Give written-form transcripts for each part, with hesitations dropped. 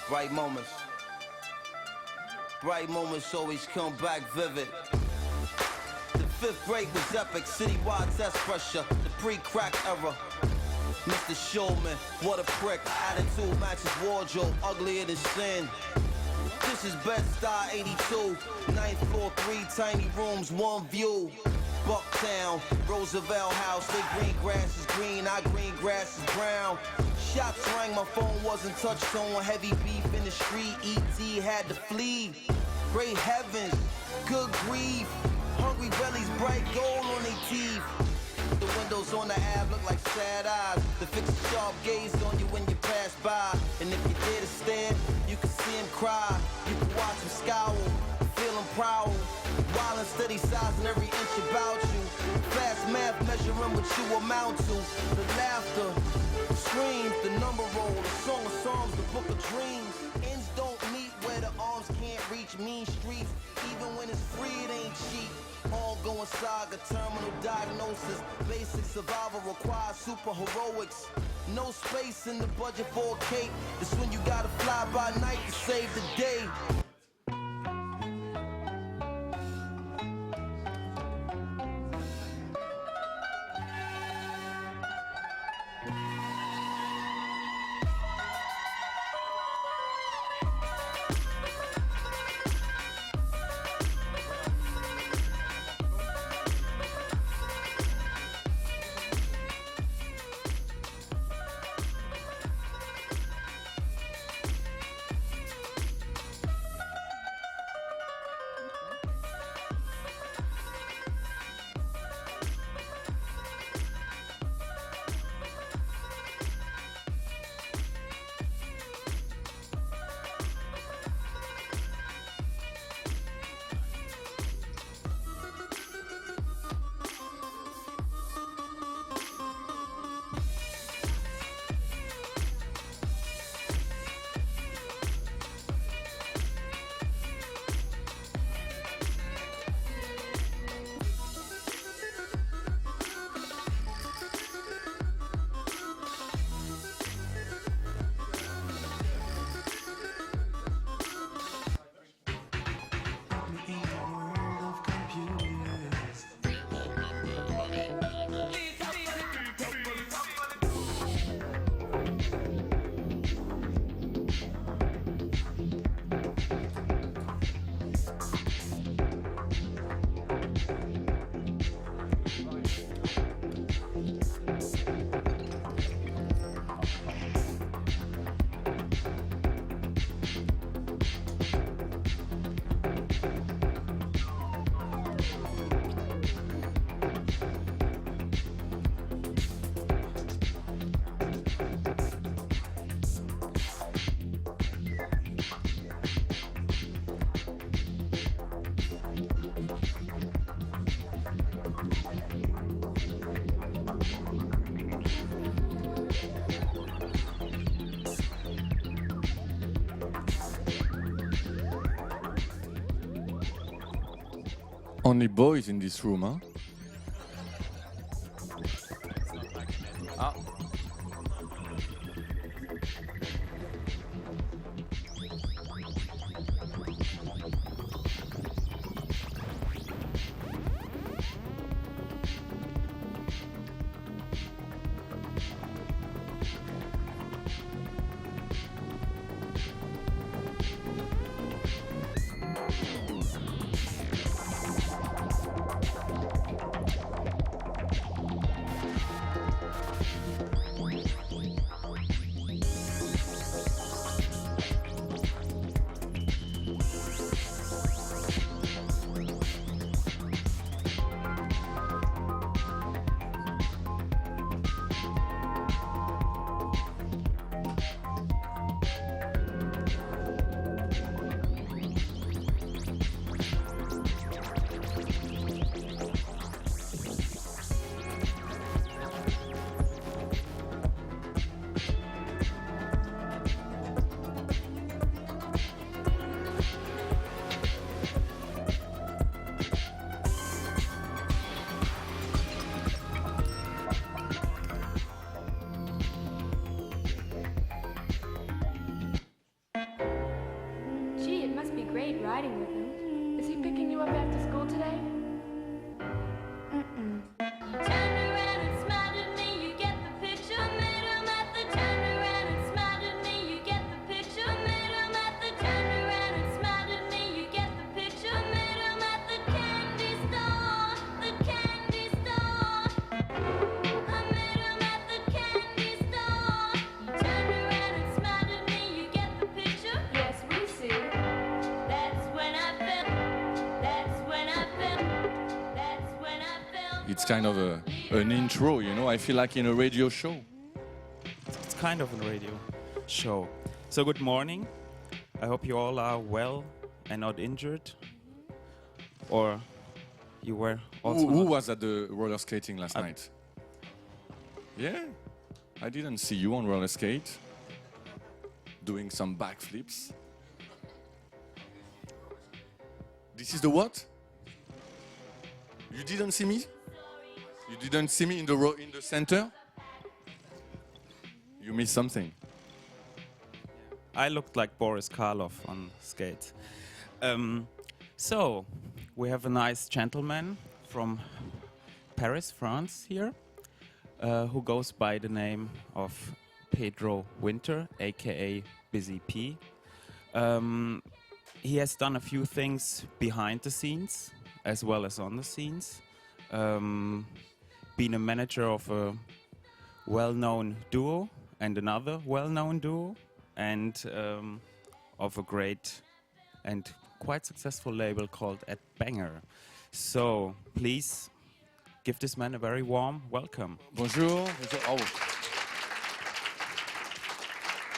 Bright moments. Bright moments always come back vivid. The fifth grade was epic, citywide test pressure, the pre-crack era. Mr. Showman, what a prick. Attitude matches wardrobe, uglier than sin. This is Bed-Stuy 82. 9th floor, 3 tiny rooms, 1 view. Bucktown, Roosevelt House. They green grass is green, our green grass is brown. Shots rang, my phone wasn't touch tone. Heavy beef in the street, E.T. had to flee. Great heavens, good grief. Hungry bellies, bright gold on their teeth. The windows on the Ave look like sad eyes. The fix a sharp gaze on you when you pass by. And if you dare to stare, you can see him cry. You can watch him scowl, feel him prowl. Wild and steady sizing every inch about you. Fast math measuring what you amount to. The laughter, the screams, the number roll, the song of songs, the book of dreams. Ends don't meet where the arms can't reach. Mean streets, even when it's free, it ain't cheap. Ongoing saga, terminal diagnosis. Basic survival requires super heroics. No space in the budget for a cape. It's when you gotta fly by night to save the day. Only boys in this room, huh? Ah. riding with him. Is he picking you up after school today? Mm-mm. Turn around and smiled at me, you get the picture. Met him at the turn around and smiled at me, you get the picture. Met him at the turn around and smiled at me, you get the picture. Met him at the candy store, the candy store. I met him at the candy store. You turn around and smiled at me, you get the picture. Yes, we see. That's when I felt, that's when I felt, that's when I felt. It's kind of an intro, you know. I feel like in a radio show. It's kind of a radio show. So good morning. I hope you all are well and not injured. Or you were also Who not. was at the roller skating last night? Yeah, I didn't see you on roller skate doing some backflips. This is the what? You didn't see me? You didn't see me in the center? You missed something. I looked like Boris Karloff on skates. So, we have a nice gentleman from Paris, France here, who goes by the name of Pedro Winter, aka Busy P. He has done a few things behind the scenes as well as on the scenes. Been a manager of a well-known duo and another well-known duo, and of a great and quite successful label called Ed Banger. So please give this man a very warm welcome. Bonjour. Bonjour. Oh.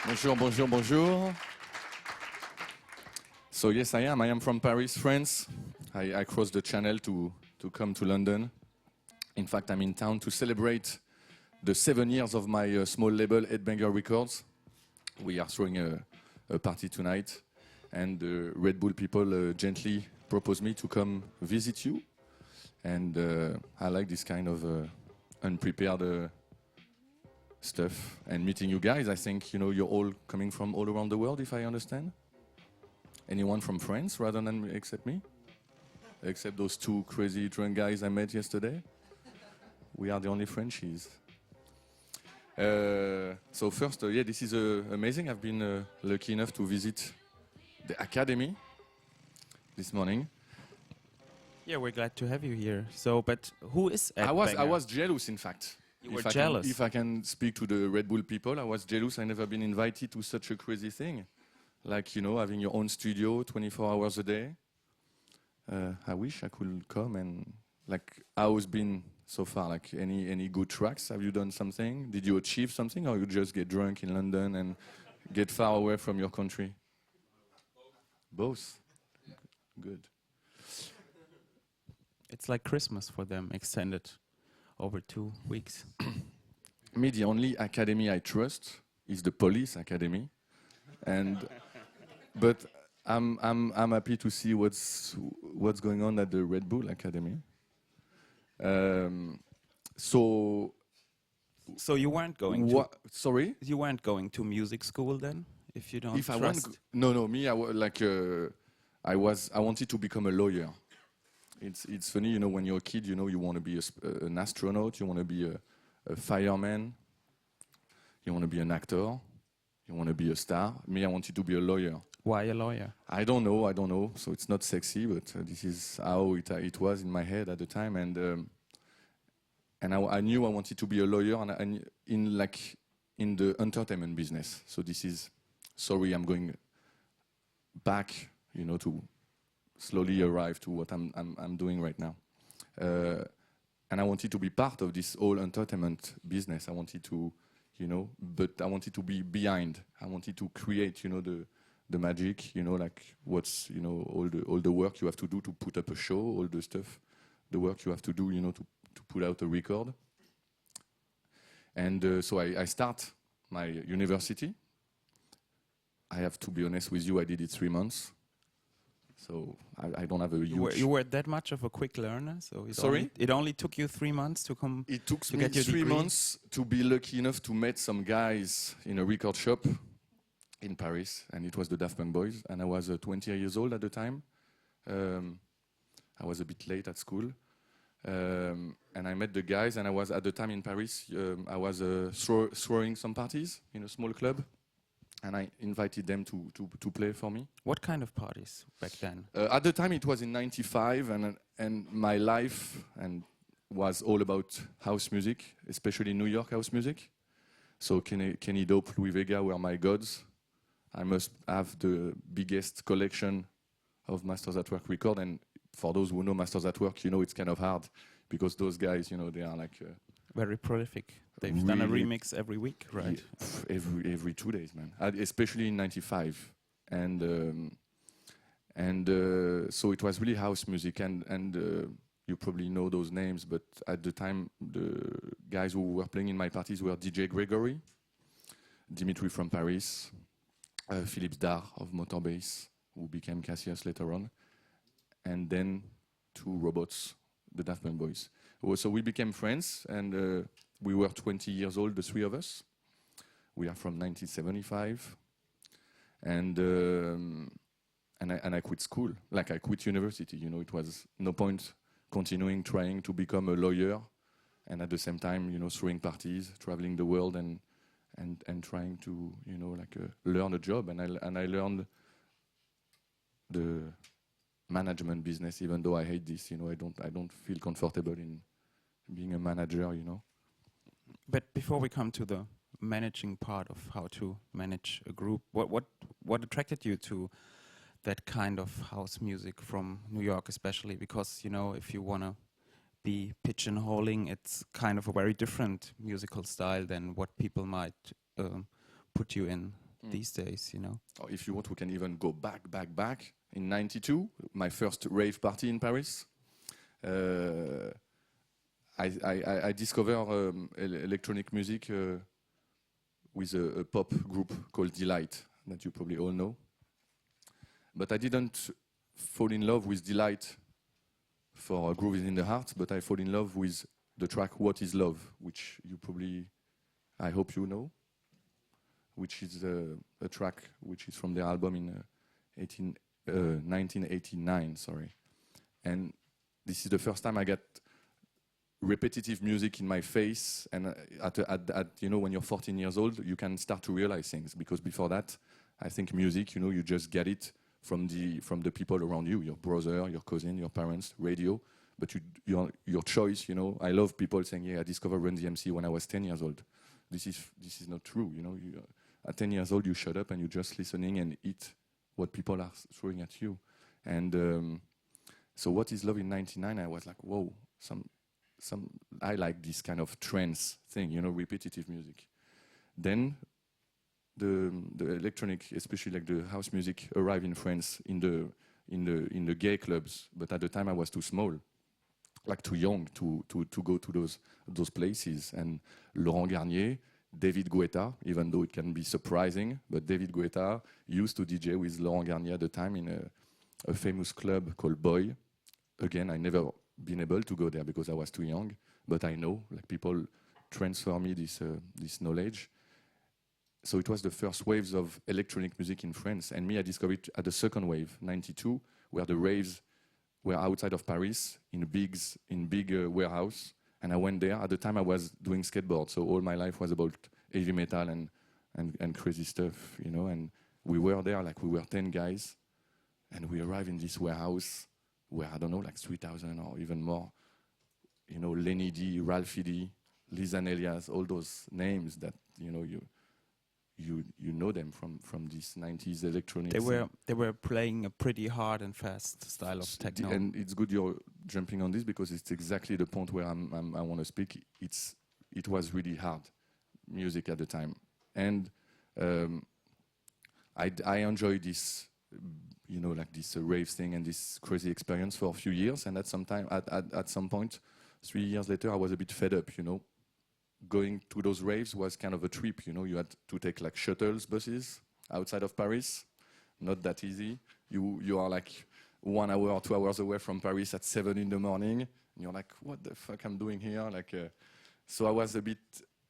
Bonjour, bonjour, bonjour. So yes, I am. I am from Paris, France. I crossed the channel to come to London. In fact, I'm in town to celebrate the 7 years of my small label, Headbanger Records. We are throwing a party tonight, and the Red Bull people gently proposed me to come visit you. And I like this kind of unprepared stuff and meeting you guys. I think, you know, you're all coming from all around the world, if I understand. Anyone from France rather than except me? Except those two crazy drunk guys I met yesterday? We are the only Frenchies. So first, yeah, this is amazing. I've been lucky enough to visit the academy this morning. Yeah, we're glad to have you here. So, but who is Ed I Banger? was jealous, in fact. You were If I jealous? if I can speak to the Red Bull people, I was jealous. I never been invited to such a crazy thing. Like, you know, having your own studio 24 hours a day. I wish I could come and, like, how's been so far? Like, any good tracks? Have you done something? Did you achieve something, or you just get drunk in London and get far away from your country? Both. Good. It's like Christmas for them, extended over 2 weeks. Me, the only academy I trust is the police academy, and but I'm happy to see what's going on at the Red Bull Academy. So So you weren't going to what? Sorry, you weren't going to music school then, if you don't if I trust. want, no, me, I wanted to become a lawyer. It's funny, you know, when you're a kid, you know, you want to be an astronaut, you want to be a fireman, you want to be an actor, you want to be a star. Me, I wanted to be a lawyer. Why a lawyer? I don't know. So it's not sexy, but this is how it was in my head at the time, and I knew I wanted to be a lawyer, and in the entertainment business. So this is, sorry, I'm going back, you know, to slowly arrive to what I'm doing right now, and I wanted to be part of this whole entertainment business. I wanted to, you know, but I wanted to be behind. I wanted to create, you know, the magic, you know, like what's, you know, all the work you have to do to put up a show, all the stuff, the work you have to do, you know, to put out a record. And so I start my university. I have to be honest with you, I did it 3 months. So I don't have a huge... You were that much of a quick learner? So Sorry? it only took you 3 months to come. It took to me get your 3 degree? months to be lucky enough to meet some guys in a record shop in Paris, and it was the Daft Punk boys, and I was 20 years old at the time. I was a bit late at school. And I met the guys, and I was at the time in Paris. I was throwing some parties in a small club, and I invited them to play for me. What kind of parties back then? At the time, it was in '95, and my life was all about house music, especially New York house music. So Kenny Dope, Louis Vega were my gods. I must have the biggest collection of Masters at Work record, and for those who know Masters at Work, it's kind of hard because those guys, they are like Very prolific. They've done a remix every week, right? Every 2 days, man. Especially in '95, and so it was really house music, and you probably know those names, but at the time, the guys who were playing in my parties were DJ Gregory, Dimitri from Paris, Philippe Dar of Motorbase, who became Cassius later on, and then two robots, the Daft Punk boys. So we became friends, and we were 20 years old, the three of us. We are from 1975, and I quit school, like I quit university. It was no point continuing trying to become a lawyer, and at the same time, throwing parties, traveling the world, and trying to, learn a job. And I learned the management business, even though I hate this. I don't feel comfortable in being a manager. But before we come to the managing part of how to manage a group, what attracted you to that kind of house music from New York, especially because if you wanna be pigeonholing, it's kind of a very different musical style than what people might put you in these days. Or if you want, we can even go back. In '92, my first rave party in Paris. I discovered electronic music with a pop group called Delight that you probably all know. But I didn't fall in love with Delight for Groove is in the Heart, but I fall in love with the track What is Love, which you probably, I hope you know, which is a track which is from their album in 1989, sorry. And this is the first time I got repetitive music in my face, and when you're 14 years old, you can start to realize things, because before that, I think music, you just get it from the people around you, your brother, your cousin, your parents, radio, but your choice, I love people saying, yeah, I discovered Run DMC when I was 10 years old. This is not true, at 10 years old, you shut up and you're just listening and eat what people are throwing at you. And so What is Love in '99, I was like, whoa, I like this kind of trance thing, repetitive music. Then the electronic, especially like the house music, arrived in France in the gay clubs. But at the time I was too small, like too young to go to those places. And Laurent Garnier, David Guetta, even though it can be surprising, but David Guetta used to DJ with Laurent Garnier at the time in a famous club called Boy. Again, I never been able to go there because I was too young, but I know, like, people transfer me this knowledge. So it was the first waves of electronic music in France, and I discovered it at the second wave, '92, where the raves were outside of Paris in big warehouse, and I went there. At the time, I was doing skateboard, so all my life was about heavy metal and crazy stuff, And we were there, like we were 10 guys, and we arrived in this warehouse where, I don't know, like 3,000 or even more, Lenny D, Ralphie D, Lisan Elias, all those names that, you know them from this 90s electronic. They were playing a pretty hard and fast style of techno. And it's good you're jumping on this, because it's exactly the point where I want to speak. It was really hard music at the time, and I enjoyed this, like this rave thing and this crazy experience for a few years. And at some point, 3 years later, I was a bit fed up. Going to those raves was kind of a trip. You had to take like shuttles, buses outside of Paris. Not that easy. You are like 1 hour or 2 hours away from Paris at 7 in the morning. And you're like, what the fuck I'm doing here? So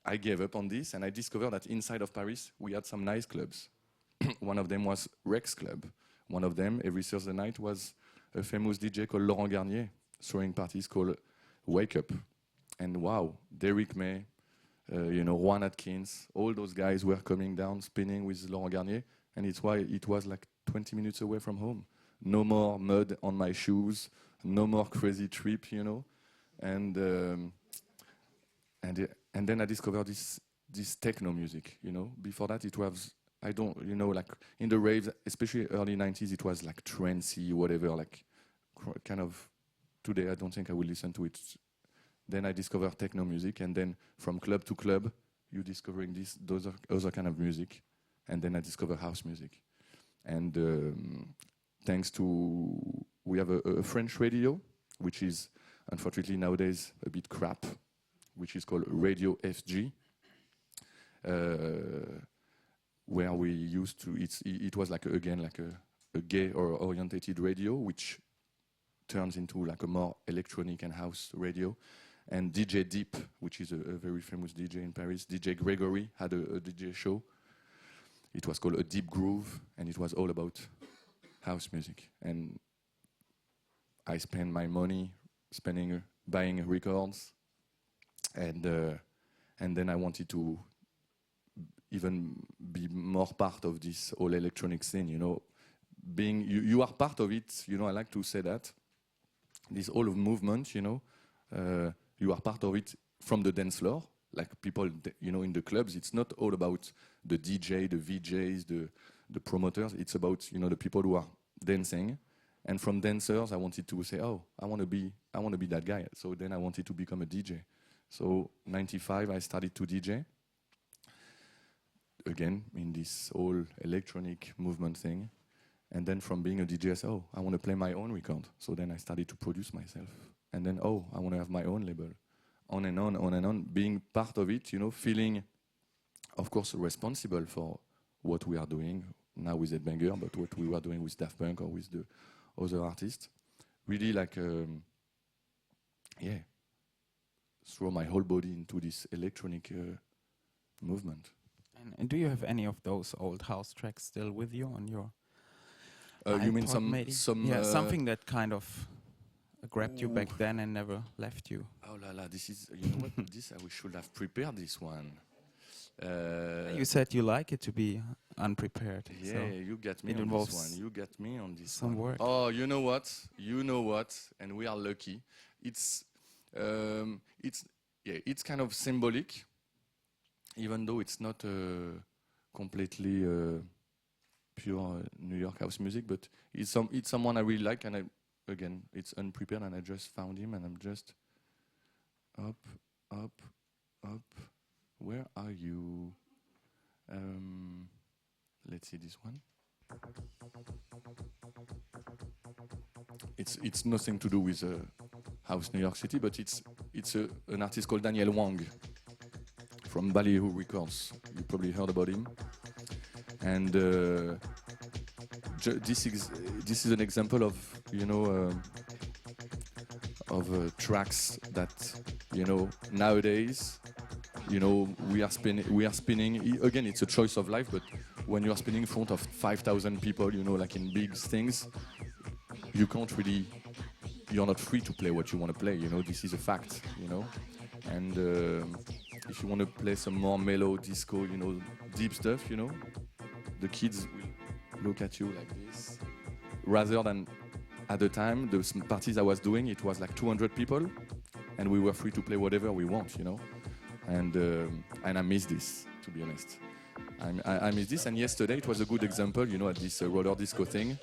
I gave up on this, and I discovered that inside of Paris, we had some nice clubs. One of them was Rex Club. One of them, every Thursday night, was a famous DJ called Laurent Garnier throwing parties called Wake Up. And wow, Derrick May, Juan Atkins, all those guys were coming down, spinning with Laurent Garnier. And it's why it was like 20 minutes away from home. No more mud on my shoes, no more crazy trip, And then I discovered this techno music, Before that, it was, like in the raves, especially early 90s, it was like trancy, whatever, like kind of, today I don't think I will listen to it. Then I discovered techno music, and then from club to club, you discovering those other kind of music. And then I discovered house music. And thanks to, we have a French radio, which is unfortunately nowadays a bit crap, which is called Radio FG, where we used to, it was like, again, like a gay or orientated radio, which turns into like a more electronic and house radio. And DJ Deep, which is a very famous DJ in Paris, DJ Gregory had a DJ show. It was called A Deep Groove, and it was all about house music. And I spent my money buying records, and then I wanted to even be more part of this whole electronic scene. You are part of it. I like to say that this whole movement. You are part of it from the dance floor. Like people, in the clubs, it's not all about the DJ, the VJs, the promoters. It's about, the people who are dancing. And from dancers, I wanted to say, oh, I want to be that guy. So then I wanted to become a DJ. So 95, I started to DJ. Again, in this whole electronic movement thing. And then from being a DJ, I said, oh, I want to play my own record. So then I started to produce myself. And then, oh, I want to have my own label. On and on, being part of it, feeling, of course, responsible for what we are doing now with Headbanger, but what we were doing with Daft Punk or with the other artists. Really like, throw my whole body into this electronic movement. And do you have any of those old house tracks still with you on your you mean iPod, something that kind of grabbed you back then and never left you? Oh la la, this is, what? We should have prepared this one. You said you like it to be unprepared. Yeah, so you get me it on involves this one. You get me on this some one. work. Oh, you know what? And we are lucky. It's kind of symbolic, even though it's not completely pure New York house music. But it's someone I really like, and again, it's unprepared, and I just found him, and I'm just up. Where are you? Let's see this one. It's nothing to do with House New York City, but it's an artist called Daniel Wang from Ballyhoo Records. You probably heard about him. And this is an example of tracks that nowadays we are spinning. Again, it's a choice of life, but when you are spinning in front of 5,000 people, like in big things, you can't really. You're not free to play what you want to play. This is a fact. And if you want to play some more mellow disco, deep stuff, the kids will look at you like this. Rather than at the time, the parties I was doing, it was like 200 people, and we were free to play whatever we want, And I miss this, to be honest. I miss this, and yesterday it was a good example, at this roller disco thing.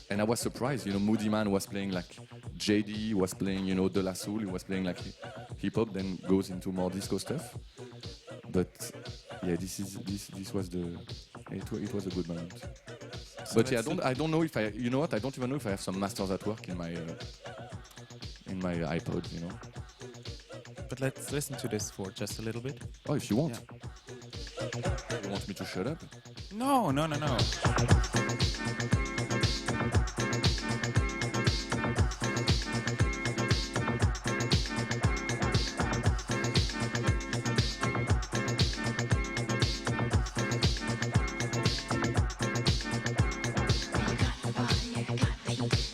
And I was surprised, Moody Man was playing like JD, was playing, De La Soul, he was playing like hip-hop, then goes into more disco stuff. But yeah, this was it was a good moment. So but yeah, I don't know if I don't even know if I have some masters at work in my iPod, But let's listen to this for just a little bit. Oh, if you want. Yeah. You want me to shut up? No.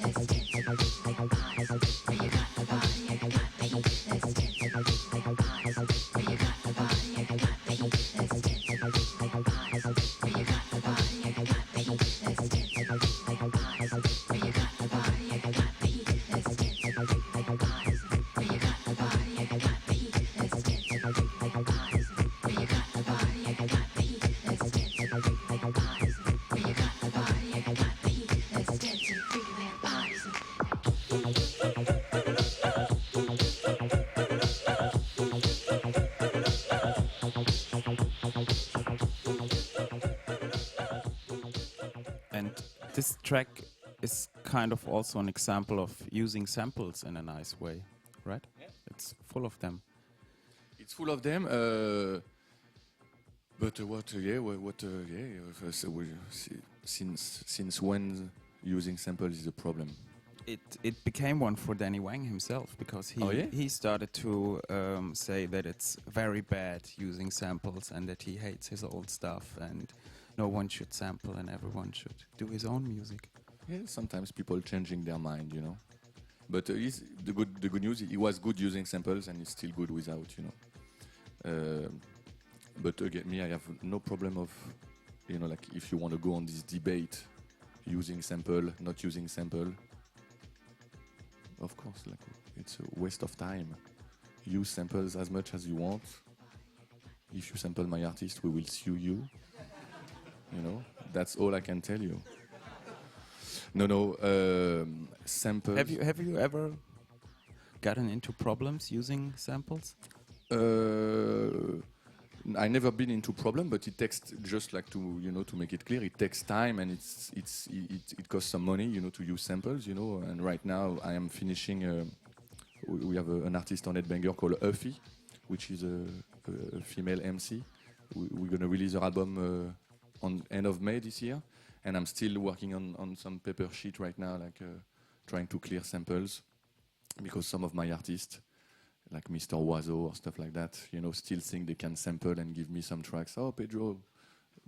Let's And this track is kind of also an example of using samples in a nice way, right? Yeah. It's full of them. It's full of them. But what? Yeah. So since when using samples is a problem? It became one for Danny Wang himself because Oh, yeah? he started to say that it's very bad using samples and that he hates his old stuff and no one should sample and everyone should do his own music. Yeah. Sometimes people changing their mind, you know. But the good news, he was good using samples and he's still good without, you know. But again, me, I have no problem of, you know, like if you want to go on this debate, using sample, not using sample. Of course, like it's a waste of time. Use samples as much as you want. If you sample my artist, we will sue you. You know, that's all I can tell you. No, samples. Have you ever gotten into problems using samples? I never been into problem, but it takes just like to make it clear. It takes time and it costs some money, you know, to use samples, you know. And right now I am finishing. We have an artist on Headbanger called Uffy, which is a female MC. We're gonna release her album on end of May this year, and I'm still working on some paper sheet right now, like trying to clear samples, because some of my artists, like Mr. Oiseau or stuff like that, you know, still think they can sample and give me some tracks. Oh, Pedro,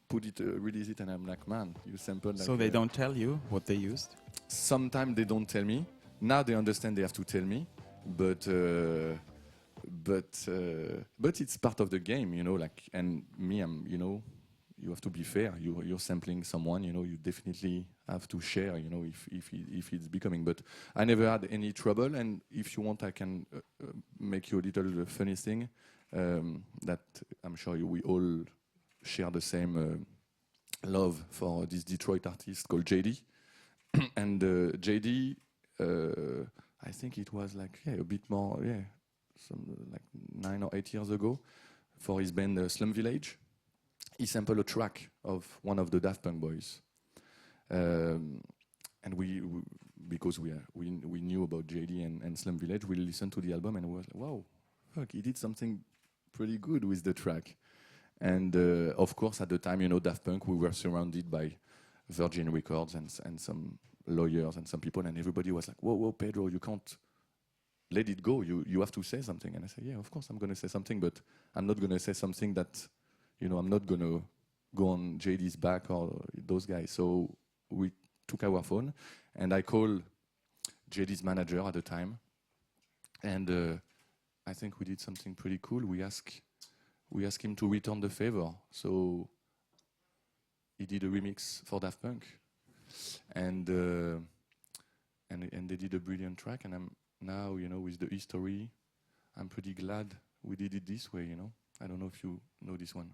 put it, release it, and I'm like, man, you sampled. Like, So they don't tell you what they used? Sometimes they don't tell me. Now they understand they have to tell me, but it's part of the game, you know. Like, and me, I'm, you know, you have to be fair. You're sampling someone, you know. You definitely have to share, you know, if it's becoming. But I never had any trouble. And if you want, I can make you a little funny thing that I'm sure we all share the same love for this Detroit artist called JD. And JD, I think it was like a bit more, like 9 or 8 years ago, for his band Slum Village. He sampled a track of one of the Daft Punk boys, and we because we knew about JD and Slum Village, we listened to the album and we was like, wow, fuck, he did something pretty good with the track. And of course, at the time, you know, Daft Punk, we were surrounded by Virgin Records and some lawyers and some people, and everybody was like, whoa, Pedro, you can't let it go. You have to say something. And I said, yeah, of course I'm going to say something, but I'm not going to say something that, you know, I'm not going to go on JD's back or those guys. So we took our phone, and I called JD's manager at the time, and I think we did something pretty cool. We asked him to return the favor. So he did a remix for Daft Punk, and they did a brilliant track. And I'm now, you know, with the history, I'm pretty glad we did it this way, you know. I don't know if you know this one.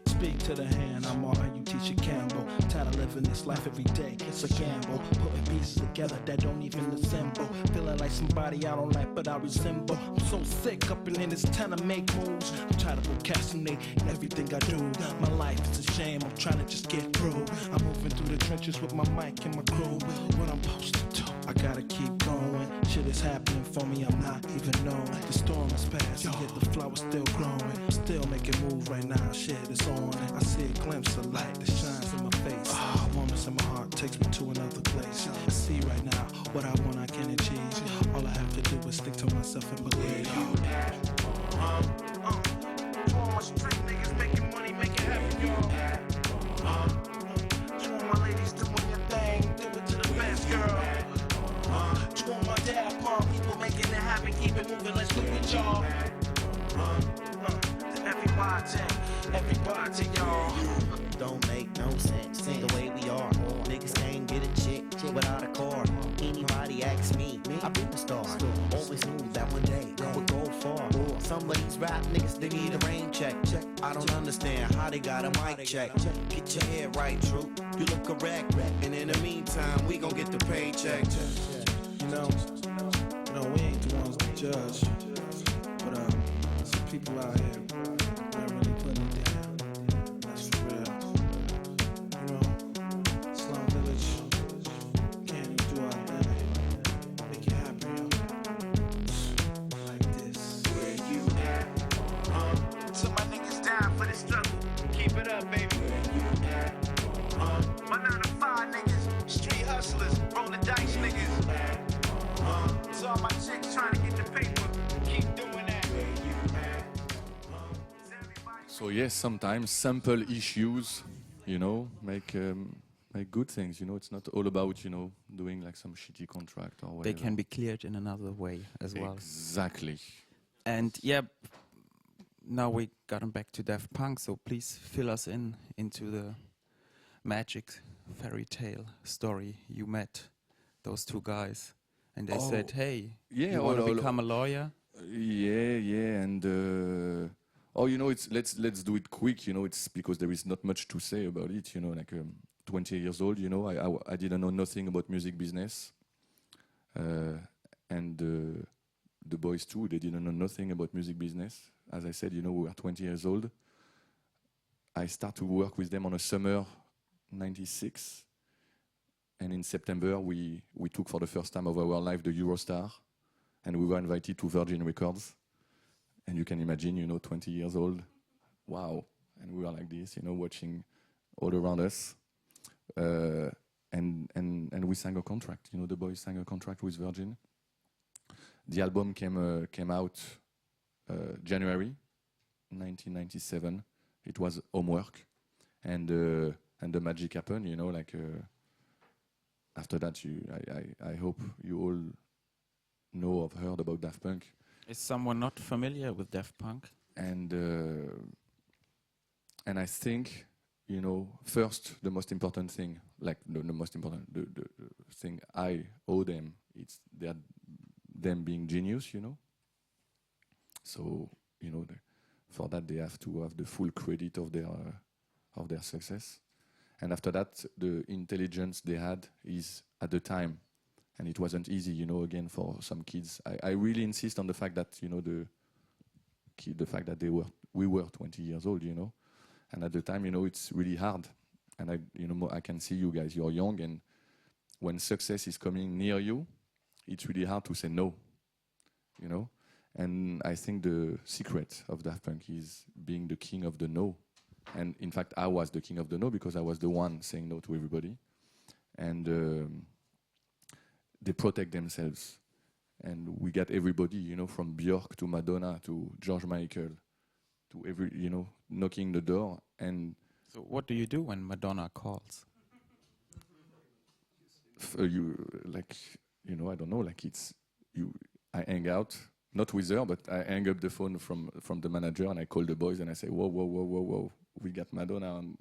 Speak to the hand, I'm all you teacher Campbell. Tired of living this life every day, it's a gamble. Putting pieces together that don't even assemble. Feeling like somebody I don't like but I resemble. I'm so sick up in here, it's time to make moves. I'm trying to procrastinate in everything I do. My life is a shame, I'm trying to just get through. I'm moving through the trenches with my mic and my crew. What I'm supposed to do, I gotta keep going. Shit is happening for me, I'm not even knowing. The storm is passing, yet the flower's still growing. Still making moves right now, shit is on. I see a glimpse of light that shines in my face. Moments in my heart takes me to another place. I see right now what I want, I can achieve. All I have to do is stick to myself and believe. To all my street niggas making money, making happen, y'all. To all my ladies doing your thing, do it to the best, girl. To all my Daft Punk people making it happen, keep it moving, let's move it, y'all. To everybody, y'all. Don't make no sense, the way we are. Niggas can't get a chick without a car. Anybody asks me, I been the star. Some of these rap niggas, they need a rain check. I don't understand how they got a mic check. Get your head right, true. You look correct. And in the meantime, we gon' get the paycheck. You know, we ain't the ones to judge, but some people out here not really putting it down. That's for real. You know, Slum Village, can't even do our thing. Make it happen, yo. Like this. Where you at? So my niggas down for the struggle. Keep it up, baby. Where you at? My 9 to 5 niggas, street hustlers, roll the dice niggas. So all my chicks trying to get the paper. Keep doing that. Where you at? So yes, sometimes simple issues, you know, make good things. You know, it's not all about, you know, doing like some shitty contract or whatever. They can be cleared in another way as well. Exactly. And yeah, now we got them back to Daft Punk, so please fill us into the magic fairy tale story. You met those two guys, and they said, "Hey, you want to become a lawyer?" Yeah, and you know, let's do it quick. You know, it's because there is not much to say about it. You know, like 20 years old. You know, I didn't know nothing about music business, and the boys too. They didn't know nothing about music business. As I said, you know, we were 20 years old. I started to work with them on a summer '96, and in September we took for the first time of our life the Eurostar, and we were invited to Virgin Records. And you can imagine, you know, 20 years old, wow, and we were like this, you know, watching all around us, and we signed a contract. You know, the boys signed a contract with Virgin. The album came out January 1997. It was homework, and the magic happened. You know, like after that, I hope you all know or heard about Daft Punk. Is someone not familiar with Daft Punk? And I think, you know, first the most important thing, like the thing I owe them, it's them being genius, you know. So, you know, for that they have to have the full credit of their success. And after that, the intelligence they had is at the time. And it wasn't easy, you know, again, for some kids. I really insist on the fact that, you know, the fact that we were 20 years old, you know. And at the time, you know, it's really hard. And I can see you guys, you're young, and when success is coming near you, it's really hard to say no, you know. And I think the secret of Daft Punk is being the king of the no. And in fact, I was the king of the no because I was the one saying no to everybody. And they protect themselves, and we got everybody, you know, from Björk to Madonna to George Michael, to every, you know, knocking the door. And so, what do you do when Madonna calls? I don't know, like it's you. I hang out, not with her, but I hang up the phone from the manager, and I call the boys and I say, whoa, we got Madonna, and,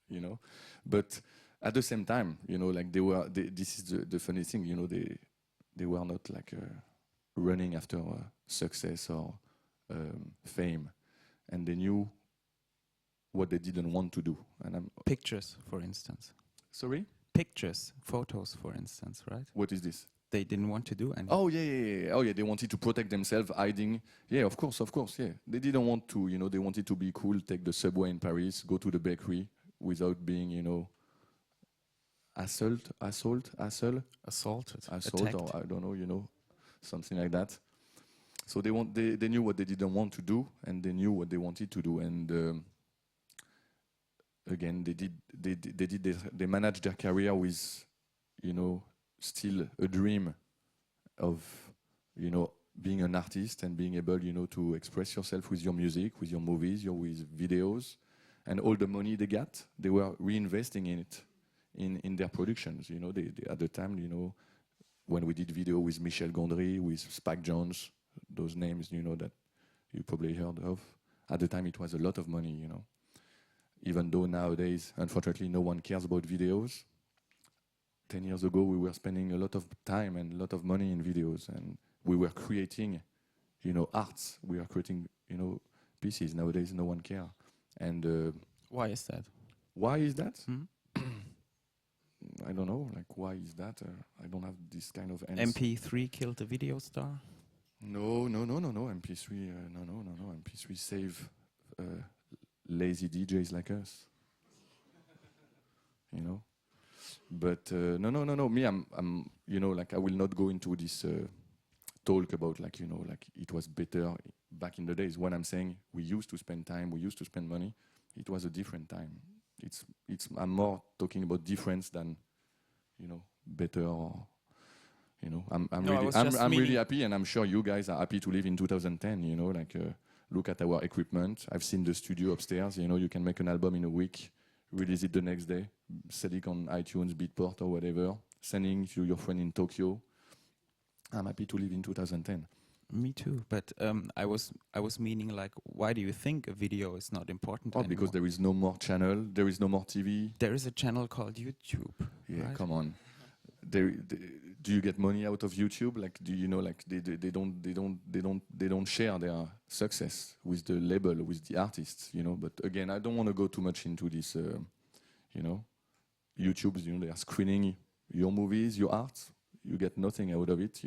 you know, but. At the same time, you know, like this is the funny thing, you know, they were not like running after success or fame, and they knew what they didn't want to do. And pictures, for instance. Sorry? Pictures, photos, for instance, right? What is this? They didn't want to do anything. Oh yeah. Oh yeah, they wanted to protect themselves, hiding. Yeah, of course, yeah. They didn't want to, you know, they wanted to be cool, take the subway in Paris, go to the bakery without being, you know, assaulted, attacked. or I don't know, you know, something like that. So they knew what they didn't want to do, and they knew what they wanted to do, and again they managed their career with, you know, still a dream of, you know, being an artist and being able, you know, to express yourself with your music, with your movies, with videos, and all the money they got, they were reinvesting in it. In their productions, you know, they at the time, you know, when we did video with Michel Gondry, with Spike Jones, those names, you know, that you probably heard of. At the time, it was a lot of money, you know. Even though nowadays, unfortunately, no one cares about videos. 10 years ago, we were spending a lot of time and a lot of money in videos, and we were creating, arts. We are creating, pieces. Nowadays, no one care. And Why is that? why is that? Hmm? I don't know. Like, why is that? I don't have this kind of answer. MP3 killed the video star? No. MP3, no. MP3 save lazy DJs like us. But no. Me, I'm. I will not go into this talk about like it was better back in the days. When I'm saying we used to spend time, we used to spend money, it was a different time. I'm more talking about difference than better or. I'm No, I was just really meaning- happy, and I'm sure you guys are happy to live in 2010. Look at our equipment. I've seen the studio upstairs. You can make an album in a week, release it the next day, sell it on iTunes, Beatport, or whatever, sending to your friend in Tokyo. I'm happy to live in 2010. Me too. But I was meaning like, why do you think a video is not important anymore? Because there is no more channel, there is no more TV. There is a channel called YouTube. Yeah, right? come on. Do you get money out of YouTube? Like, do you know? Like, they don't share their success with the label, with the artists. But again, I don't want to go too much into this. YouTube, they are screening your movies, your art. You get nothing out of it.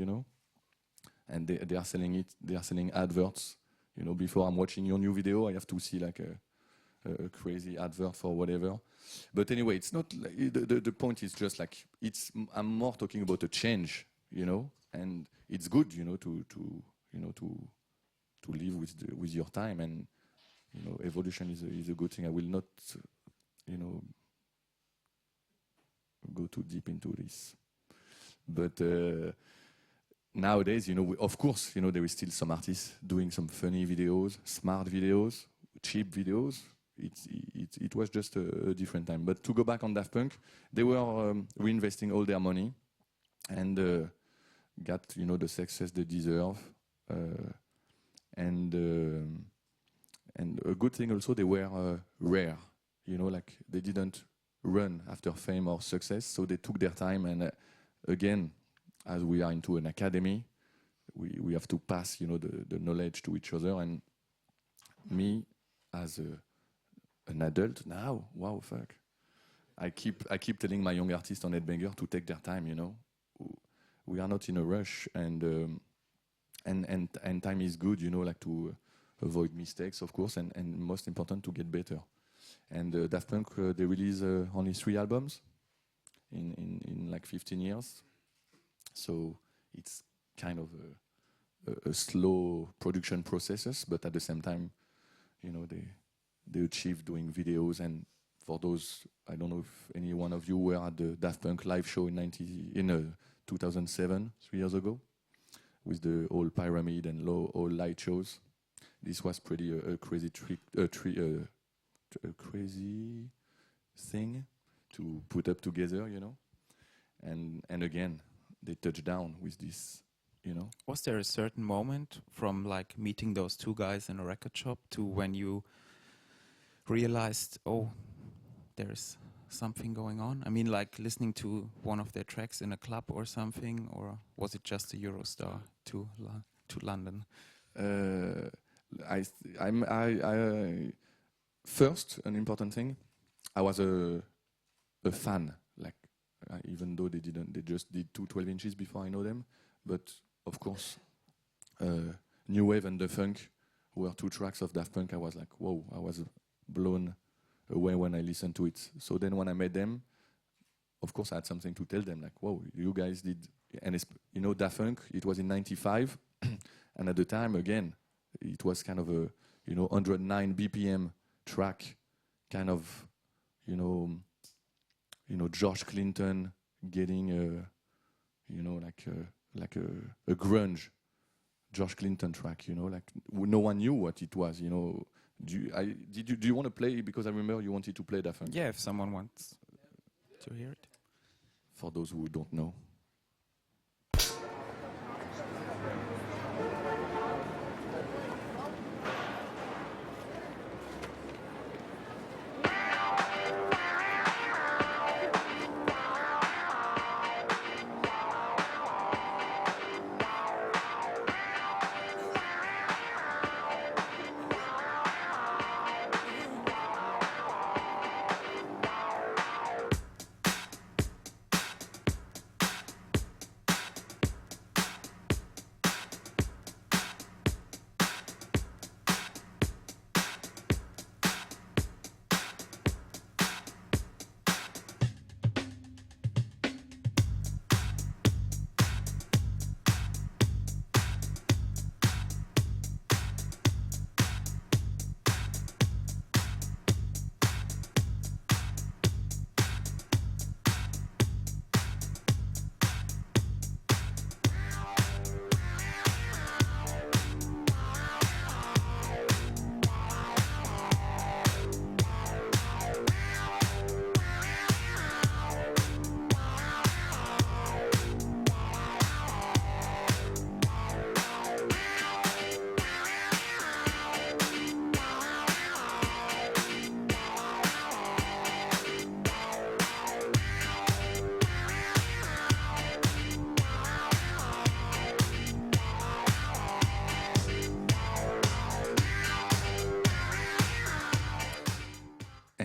And they are selling it. They are selling adverts. Before I'm watching your new video, I have to see like a crazy advert for whatever. But anyway, it's not like, the point is just like I'm more talking about a change, and it's good, to live with your time, and evolution is a good thing. I will not go too deep into this, but nowadays, of course, there is still some artists doing some funny videos, smart videos, cheap videos. It was just a different time. But to go back on Daft Punk, they were reinvesting all their money and got the success they deserve. And a good thing also, they were rare. Like they didn't run after fame or success, so they took their time. And again, as we are into an academy, we have to pass the knowledge to each other. And me as an adult now, wow, fuck. I keep telling my young artists on Headbanger to take their time. We are not in a rush, and time is good. Like to avoid mistakes, of course, and most important to get better. And Daft Punk, they release only 3 albums in like 15 years, so it's kind of a slow production processes, but at the same time, they achieved doing videos. And for those, I don't know if any one of you were at the Daft Punk live show in 2007, 3 years ago, with the whole pyramid and all light shows. This was pretty a crazy a crazy thing to put up together, And again, they touched down with this, Was there a certain moment from like meeting those 2 guys in a record shop to when you realized, oh, there's something going on? I mean, like listening to one of their tracks in a club or something, or was it just a Eurostar to London? First, an important thing, I was a fan. Like, even though they just did 2 12 inches before I know them. But of course, New Wave and The Funk were 2 tracks of Daft Punk. I was like, whoa! I was blown away when I listened to it. So then when I met them, of course I had something to tell them, like, whoa, you guys did. And Daft Punk, it was in 95, and at the time, again, it was kind of a 109 BPM track, kind of George Clinton getting like a grunge George Clinton track, like no one knew what it was. Do you want to play? Because I remember you wanted to play Daft Punk. Yeah, if someone wants to hear it. For those who don't know.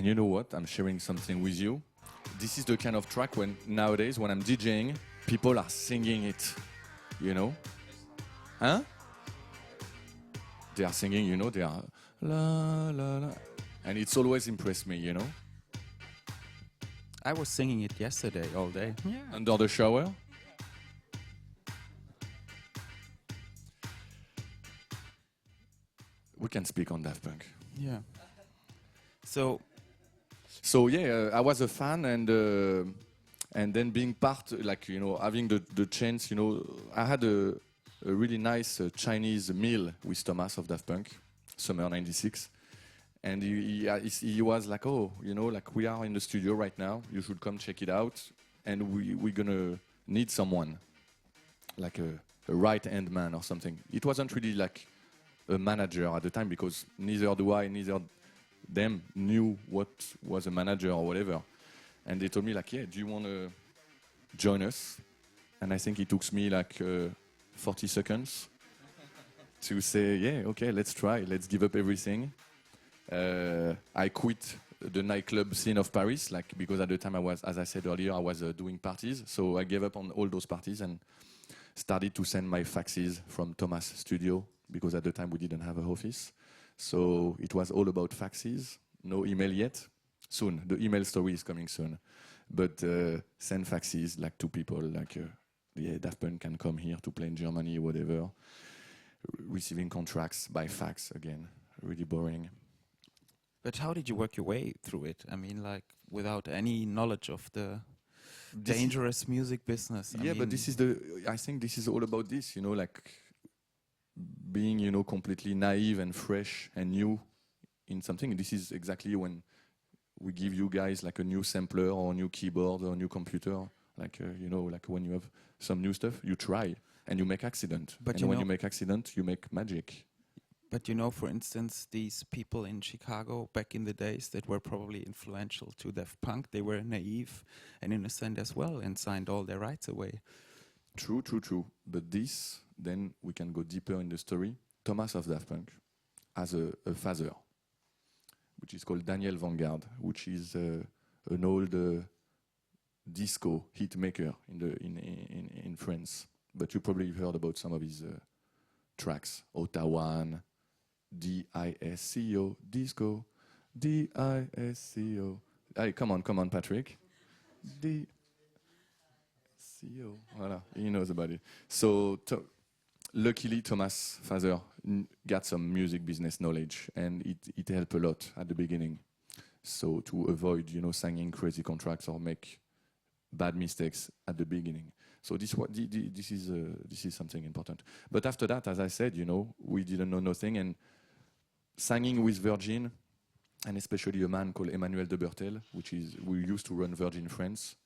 And you know what? I'm sharing something with you. This is the kind of track when nowadays, when I'm DJing, people are singing it. You know? Huh? They are singing, you know, they are la la la. And it's always impressed me, you know? I was singing it yesterday all day. Yeah. Under the shower. We can speak on Daft Punk. Yeah. So So yeah, I was a fan, and then being part, like, you know, having the chance, you know, I had a really nice Chinese meal with Thomas of Daft Punk, summer '96, and he was like, oh, you know, like, we are in the studio right now, you should come check it out, and we're gonna need someone, like a right hand man or something. It wasn't really like a manager at the time, because neither do I, neither them knew what was a manager or whatever. And they told me, like, yeah, do you want to join us? And I think it took me like 40 seconds to say, yeah, okay, let's try, let's give up everything. I quit the nightclub scene of Paris, like, because at the time I was, as I said earlier, I was doing parties. So I gave up on all those parties and started to send my faxes from Thomas' studio, because at the time we didn't have an office. So it was all about faxes, no email yet. Soon, the email story is coming soon. But send faxes, like, to people, like, yeah, Daft Punk can come here to play in Germany, whatever. Receiving contracts by fax, again, really boring. But how did you work your way through it? I mean, like, without any knowledge of the dangerous music business. Yeah, but this is I think this is all about this, you know, like, being, you know, completely naive and fresh and new in something. This is exactly when we give you guys, like, a new sampler or a new keyboard or a new computer. Like, you know, like, when you have some new stuff, you try and you make accident. But and when you make accident, you make magic. But you know, for instance, these people in Chicago back in the days that were probably influential to Daft Punk, they were naive and innocent as well and signed all their rights away. True. But this, then we can go deeper in the story. Thomas of Daft Punk has a father, which is called Daniel Vanguard, which is an old disco hit maker in France. But you probably heard about some of his tracks. Ottawa, D-I-S-C-O, disco, D-I-S-C-O. Hey, come on, Patrick. D-C-O, voilà, he knows about it. So, luckily, Thomas' father got some music business knowledge, and it helped a lot at the beginning. So, to avoid, you know, signing crazy contracts or make bad mistakes at the beginning. So this is something important. But after that, as I said, you know, we didn't know nothing, and signing with Virgin, and especially a man called Emmanuel de Bertel, who used to run Virgin France,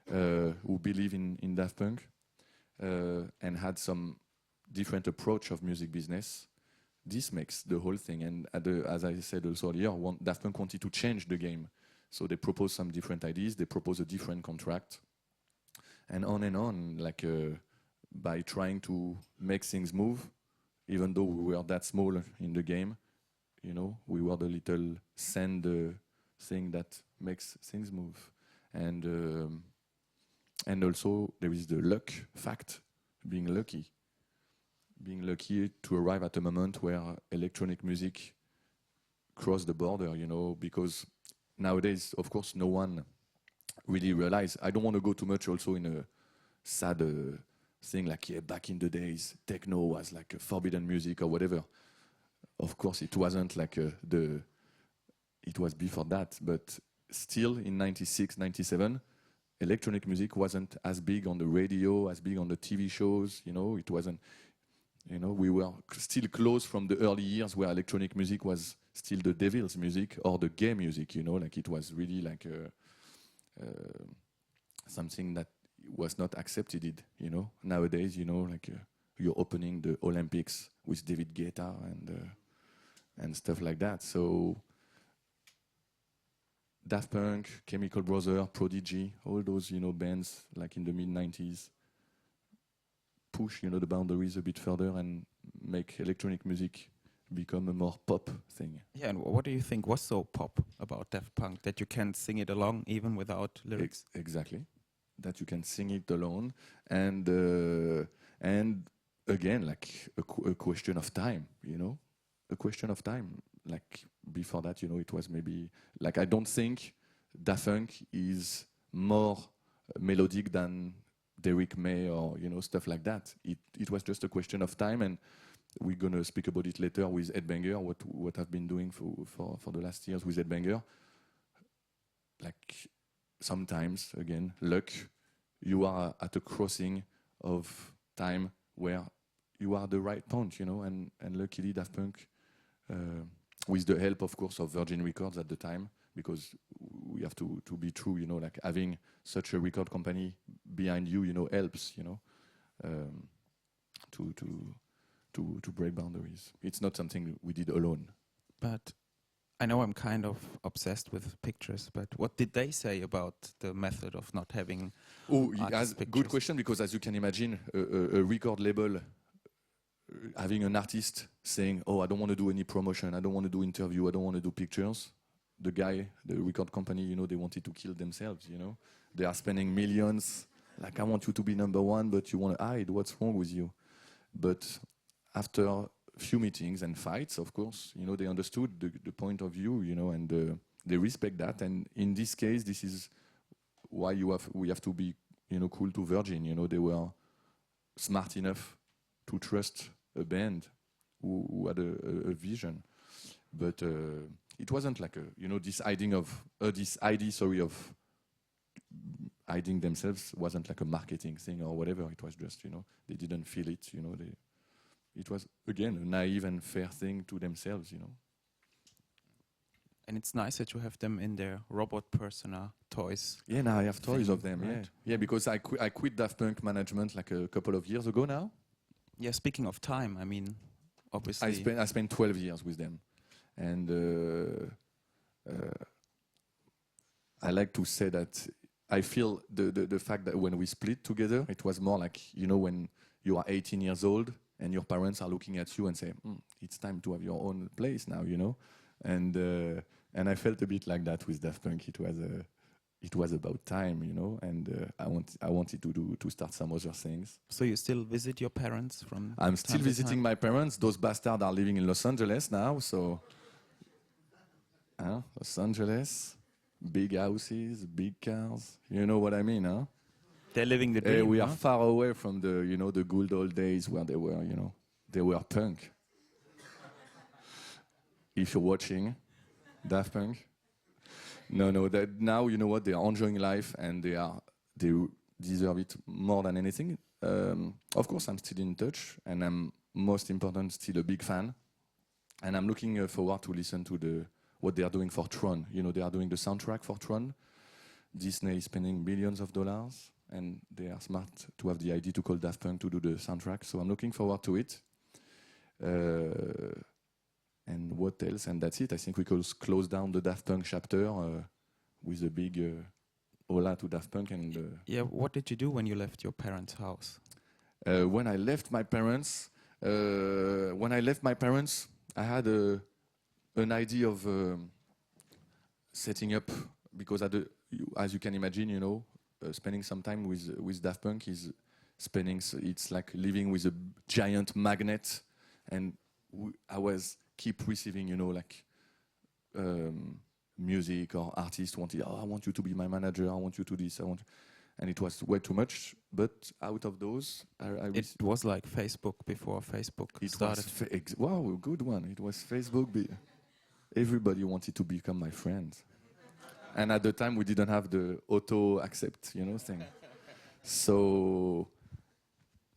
who believe in Daft Punk, and had some different approach of music business. This makes the whole thing. And as I said also earlier, Daft Punk wanted to change the game. So they proposed some different ideas. They proposed a different contract. And on, like, by trying to make things move, even though we were that small in the game, you know, we were the little sand thing that makes things move. And also there is the luck fact, being lucky to arrive at a moment where electronic music crossed the border, you know, because nowadays, of course, no one really realize. I don't want to go too much also in a sad thing like, yeah, back in the days, techno was like a forbidden music or whatever. Of course, it wasn't like it was before that, but still in 96, 97, electronic music wasn't as big on the radio, as big on the TV shows, you know, it wasn't, you know, we were still close from the early years where electronic music was still the devil's music or the gay music, you know, like it was really like something that was not accepted, you know. Nowadays, you know, like you're opening the Olympics with David Guetta and stuff like that. So Daft Punk, Chemical Brothers, Prodigy, all those, you know, bands like in the mid-90s push, you know, the boundaries a bit further and make electronic music become a more pop thing. Yeah, and what do you think was so pop about Daft Punk that you can sing it along even without lyrics? Exactly, that you can sing it alone, and again, like a question of time, a question of time. Like before that, it was maybe like I don't think Daft Punk is more melodic than Derrick May or stuff like that. It was just a question of time, and we're gonna speak about it later with Ed Banger. What I've been doing for the last years with Ed Banger. Like sometimes again, luck. You are at a crossing of time where you are the right point, and luckily Daft Punk, with the help, of course, of Virgin Records at the time, because we have to be true, like having such a record company behind you, helps, to break boundaries. It's not something we did alone. But I know I'm kind of obsessed with pictures, but what did they say about the method of not having Good question, because as you can imagine, a record label having an artist saying, "Oh, I don't want to do any promotion, I don't want to do interview, I don't want to do pictures." The record company, they wanted to kill themselves, They are spending millions. Like, I want you to be number one, but you want to hide. What's wrong with you? But after a few meetings and fights, of course, they understood the point of view, and they respect that. And in this case, this is why we have to be, cool to Virgin. They were smart enough to trust a band who had a vision. But it wasn't like this idea of hiding themselves wasn't like a marketing thing or whatever. It was just, they didn't feel it, it was, again, a naive and fair thing to themselves, And it's nice that you have them in their robot persona toys. Yeah, now I have toys of them, right? Yeah, because I quit Daft Punk management like a couple of years ago now. Yeah, speaking of time, I mean, obviously... I spent 12 years with them. And I like to say that I feel the fact that when we split together, it was more like, when you are 18 years old and your parents are looking at you and say, it's time to have your own place now, And I felt a bit like that with Daft Punk. It was about time, and I wanted to start some other things. So you still visit your parents from? I'm still visiting my parents. Those bastards are living in Los Angeles now, so Los Angeles, big houses, big cars. You know what I mean, huh? They're living the dream. We are far away from the good old days where they were punk. If you're watching, Daft Punk. No. That now you know what, they are enjoying life and they deserve it more than anything. Of course, I'm still in touch, and I'm most important still a big fan. And I'm looking forward to listen to what they are doing for Tron. They are doing the soundtrack for Tron. Disney is spending billions of dollars, and they are smart to have the idea to call Daft Punk to do the soundtrack. So I'm looking forward to it. And what else? And that's it. I think we could close down the Daft Punk chapter with a big hola to Daft Punk. And yeah, what did you do when you left your parents' house? When I left my parents, I had an idea of setting up, because as you can imagine, spending some time with Daft Punk is it's like living with a giant magnet, and I was keep receiving, music or artists wanted, I want you to be my manager, I want you to do this, and it was way too much. But out of those, it was like Facebook before Facebook started. Wow, good one. It was Facebook. Everybody wanted to become my friend, and at the time we didn't have the auto accept, thing. So,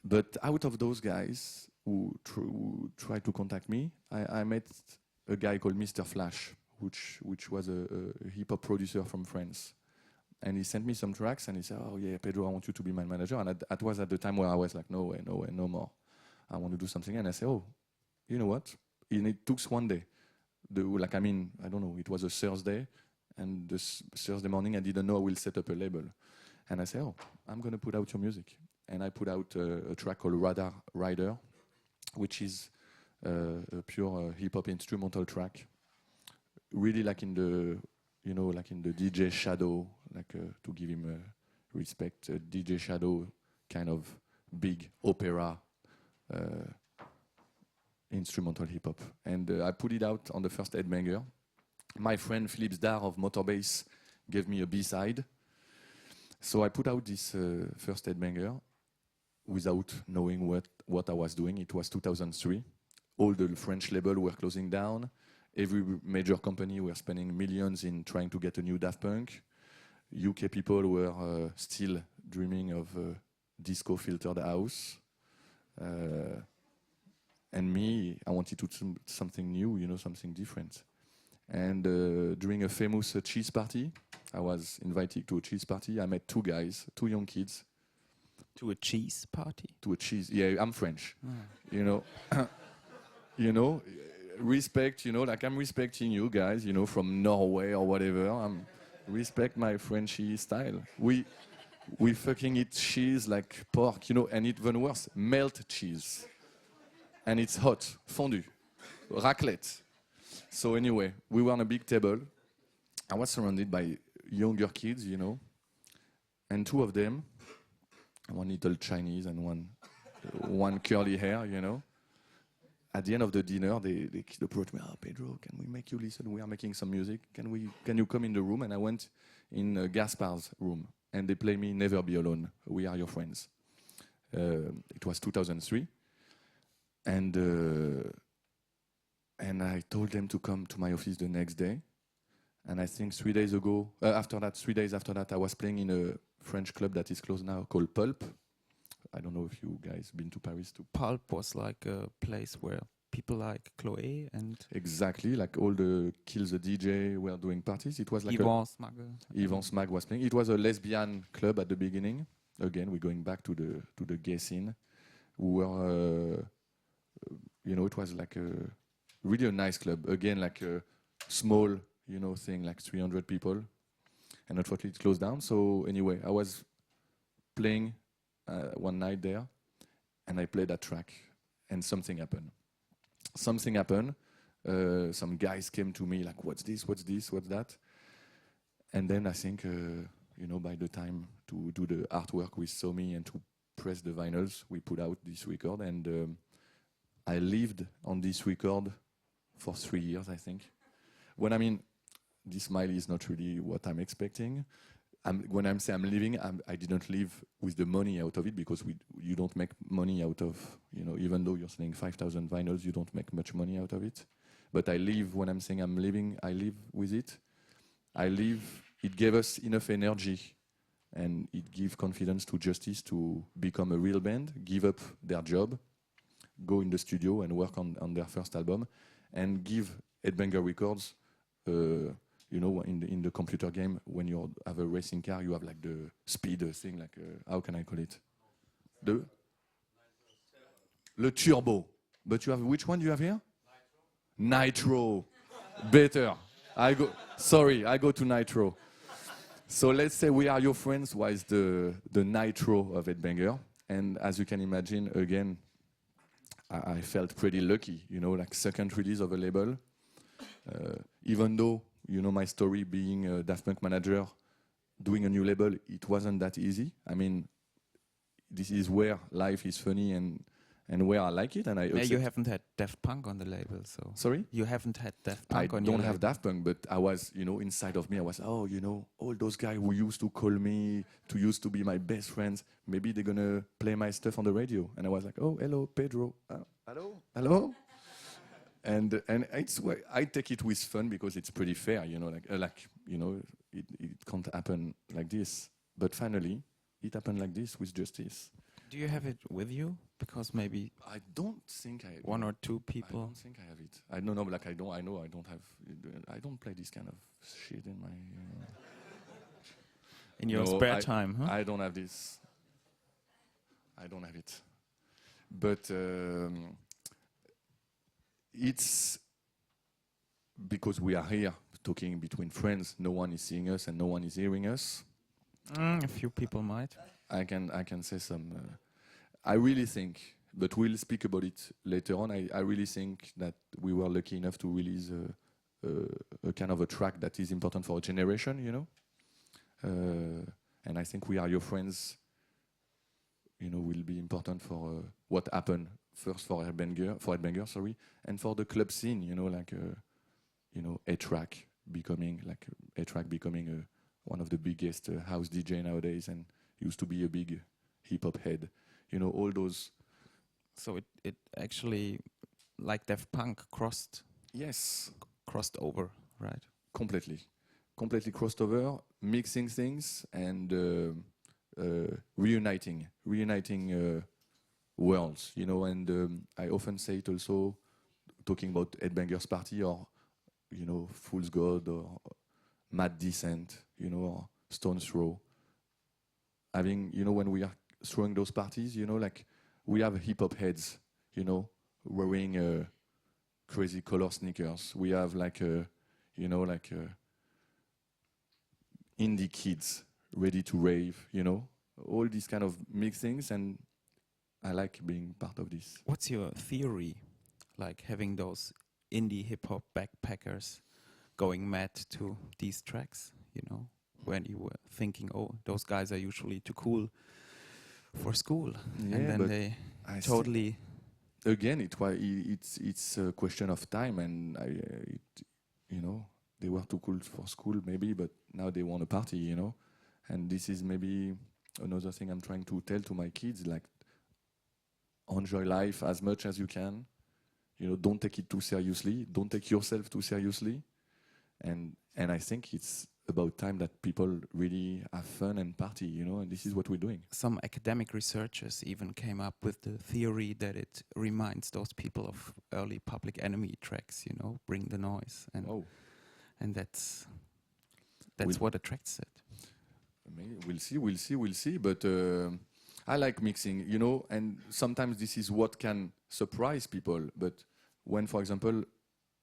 but out of those guys who tried to contact me, I met a guy called Mr. Flash, which was a hip-hop producer from France. And he sent me some tracks, and he said, "Oh yeah, Pedro, I want you to be my manager." And that was at the time where I was like, no way, no more. I want to do something. And I said, "Oh, you know what?" And it took one day. I don't know, it was a Thursday, and this Thursday morning I didn't know I will set up a label. And I said, "Oh, I'm going to put out your music." And I put out a track called Radar Rider, which is a pure hip-hop instrumental track. Really like in the, like in the DJ Shadow, to give him respect, DJ Shadow kind of big opera instrumental hip-hop. And I put it out on the first Headbanger. My friend Philippe Zdar of Motorbase gave me a B-side. So I put out this first Headbanger without knowing what I was doing. It was 2003. All the French labels were closing down. Every major company were spending millions in trying to get a new Daft Punk. UK people were still dreaming of disco-filtered house. And me, I wanted to do something new, something different. And during a famous cheese party, I was invited to a cheese party. I met two guys, two young kids. To a cheese party? To a cheese, yeah, I'm French. Respect, like I'm respecting you guys, from Norway or whatever. Respect my Frenchy style. We fucking eat cheese like pork, and even worse, melt cheese. And it's hot, fondue, raclette. So anyway, we were on a big table. I was surrounded by younger kids, and two of them, one little Chinese and one curly hair, At the end of the dinner, they approached me. Oh, Pedro, can we make you listen? We are making some music. Can you come in the room? And I went in Gaspar's room, and they play me "Never Be Alone." We Are Your Friends. It was 2003, and I told them to come to my office the next day. And I think 3 days after that, I was playing in a French club that is closed now called Pulp. I don't know if you guys been to Paris too. Pulp was like a place where people like Chloé and... Exactly, like all the Kill the DJ were doing parties. It was like Yvan Smag. Yvan Smag was playing. It was a lesbian club at the beginning. Again, we're going back to the gay scene. We were, it was like really a nice club. Again, like a small, thing, like 300 people. And unfortunately, it closed down. So anyway, I was playing one night there, and I played that track, and something happened. Some guys came to me like, what's this, what's that? And then I think, by the time to do the artwork with Somi and to press the vinyls, we put out this record, and I lived on this record for 3 years, I think. This smile is not really what I'm expecting. When I'm saying I'm living, I didn't live with the money out of it, because you don't make money out of, even though you're selling 5,000 vinyls, you don't make much money out of it. But I live, when I'm saying I'm living, I live with it. It gave us enough energy, and it gave confidence to Justice to become a real band, give up their job, go in the studio and work on their first album, and give Headbanger Records in the computer game, when you have a racing car, you have like the speed thing, like how can I call it? Le turbo. But you have, which one do you have here? Nitro. Better. I go to Nitro. So let's say We Are Your Friends was the Nitro of Headbanger. And as you can imagine, again, I felt pretty lucky, like second release of a label. Even though, my story being a Daft Punk manager, doing a new label, it wasn't that easy. This is where life is funny and where I like it. And you haven't had Daft Punk on the label, so... Sorry? You haven't had Daft Punk on your label. I don't have Daft Punk, but I was, inside of me, I was, all those guys who used to call me, used to be my best friends, maybe they're gonna play my stuff on the radio. And I was like, oh, hello, Pedro. Hello? And it's I take it with fun, because it's pretty fair, it can't happen like this. But finally, it happened like this with Justice. Do you have it with you? Because maybe I don't think I one or two people. I don't think I have it. I don't know, like I don't have. I don't play this kind of shit in my. In your spare time, huh? I don't have this. I don't have it. But. It's because we are here talking between friends. No one is seeing us and no one is hearing us. A few people might. I can say some. I really think but we'll speak about it later on. I really think that we were lucky enough to release a kind of a track that is important for a generation, you know. And I think We Are Your Friends, you know, will be important for what happened first for Headbanger, sorry, and for the club scene, you know, like, you know, A-Track becoming one of the biggest house DJ nowadays, and used to be a big hip-hop head, you know, all those. So it actually, like Daft Punk, crossed over, right? Completely crossed over, mixing things and reuniting worlds, you know. And I often say it also, talking about Headbangers Party, or, you know, Fool's Gold, or Mad Descent, you know, or Stone's Throw. Having, you know, when we are throwing those parties, you know, like, we have hip-hop heads, you know, wearing crazy color sneakers. We have, like, you know, like, indie kids ready to rave, you know, all these kind of mixed things, and I like being part of this. What's your theory, like having those indie hip-hop backpackers going mad to these tracks, you know, when you were thinking, oh, those guys are usually too cool for school, Yeah, and then but they I totally... Again, it's a question of time, and you know, they were too cool for school maybe, but now they want a party, you know. And this is maybe another thing I'm trying to tell to my kids, like, enjoy life as much as you can, you know, don't take it too seriously, don't take yourself too seriously, and I think it's about time that people really have fun and party, you know, and this is what we're doing. Some academic researchers even came up with the theory that it reminds those people of early Public Enemy tracks, you know, Bring the Noise, and that's what attracts it. Maybe we'll see. But I like mixing, you know, and sometimes this is what can surprise people. But when, for example,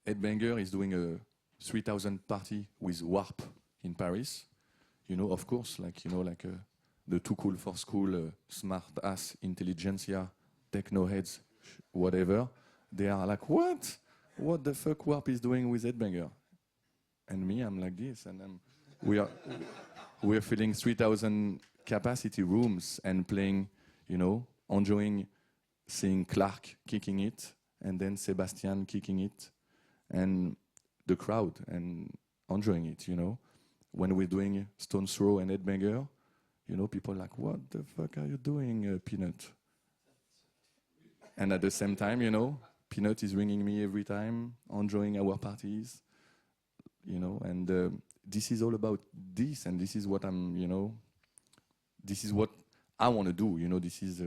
Headbanger is doing a 3,000 party with Warp in Paris, you know, of course, like, you know, like the too cool for school, smart ass intelligentsia, techno heads, whatever, they are like, what the fuck Warp is doing with Headbanger? And me, I'm like this, and we're filling 3,000 capacity rooms and playing, you know, enjoying seeing Clark kicking it, and then Sebastian kicking it, and the crowd, and enjoying it, you know. When we're doing Stone's Throw and Headbanger, you know, people are like, what the fuck are you doing, Peanut? And at the same time, you know, Peanut is ringing me every time, enjoying our parties, you know, and this is all about this, and this is what I'm, you know, this is what I want to do, you know, this is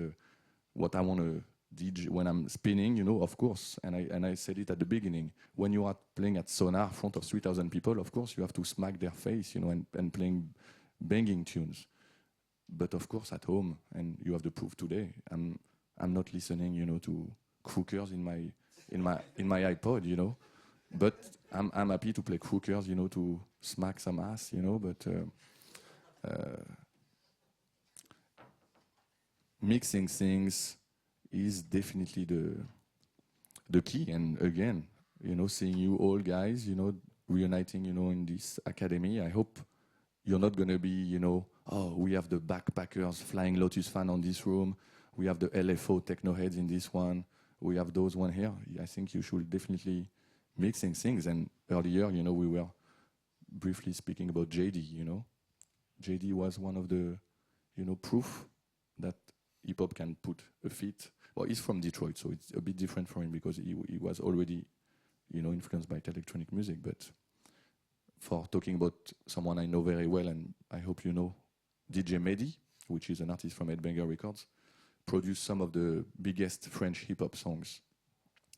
what I want to DJ when I'm spinning, you know, of course, and I said it at the beginning, when you are playing at Sonar in front of 3,000 people, of course, you have to smack their face, you know, and playing banging tunes. But of course, at home, and you have the proof today, I'm not listening, you know, to crookers in my iPod, you know. But I'm happy to play crookers, you know, to smack some ass, you know. But mixing things is definitely the key. And again, you know, seeing you all guys, you know, reuniting, you know, in this academy, I hope you're not gonna be, you know, oh, we have the backpackers, Flying Lotus fan on this room, we have the LFO techno heads in this one, we have those one here. I think you should definitely mixing things. And earlier, you know, we were briefly speaking about JD, you know. JD was one of the, you know, proof that hip-hop can put a feat. Well, he's from Detroit, so it's a bit different for him because he was already, you know, influenced by electronic music. But for talking about someone I know very well, and I hope you know, DJ Mehdi, which is an artist from Headbanger Records, produced some of the biggest French hip-hop songs,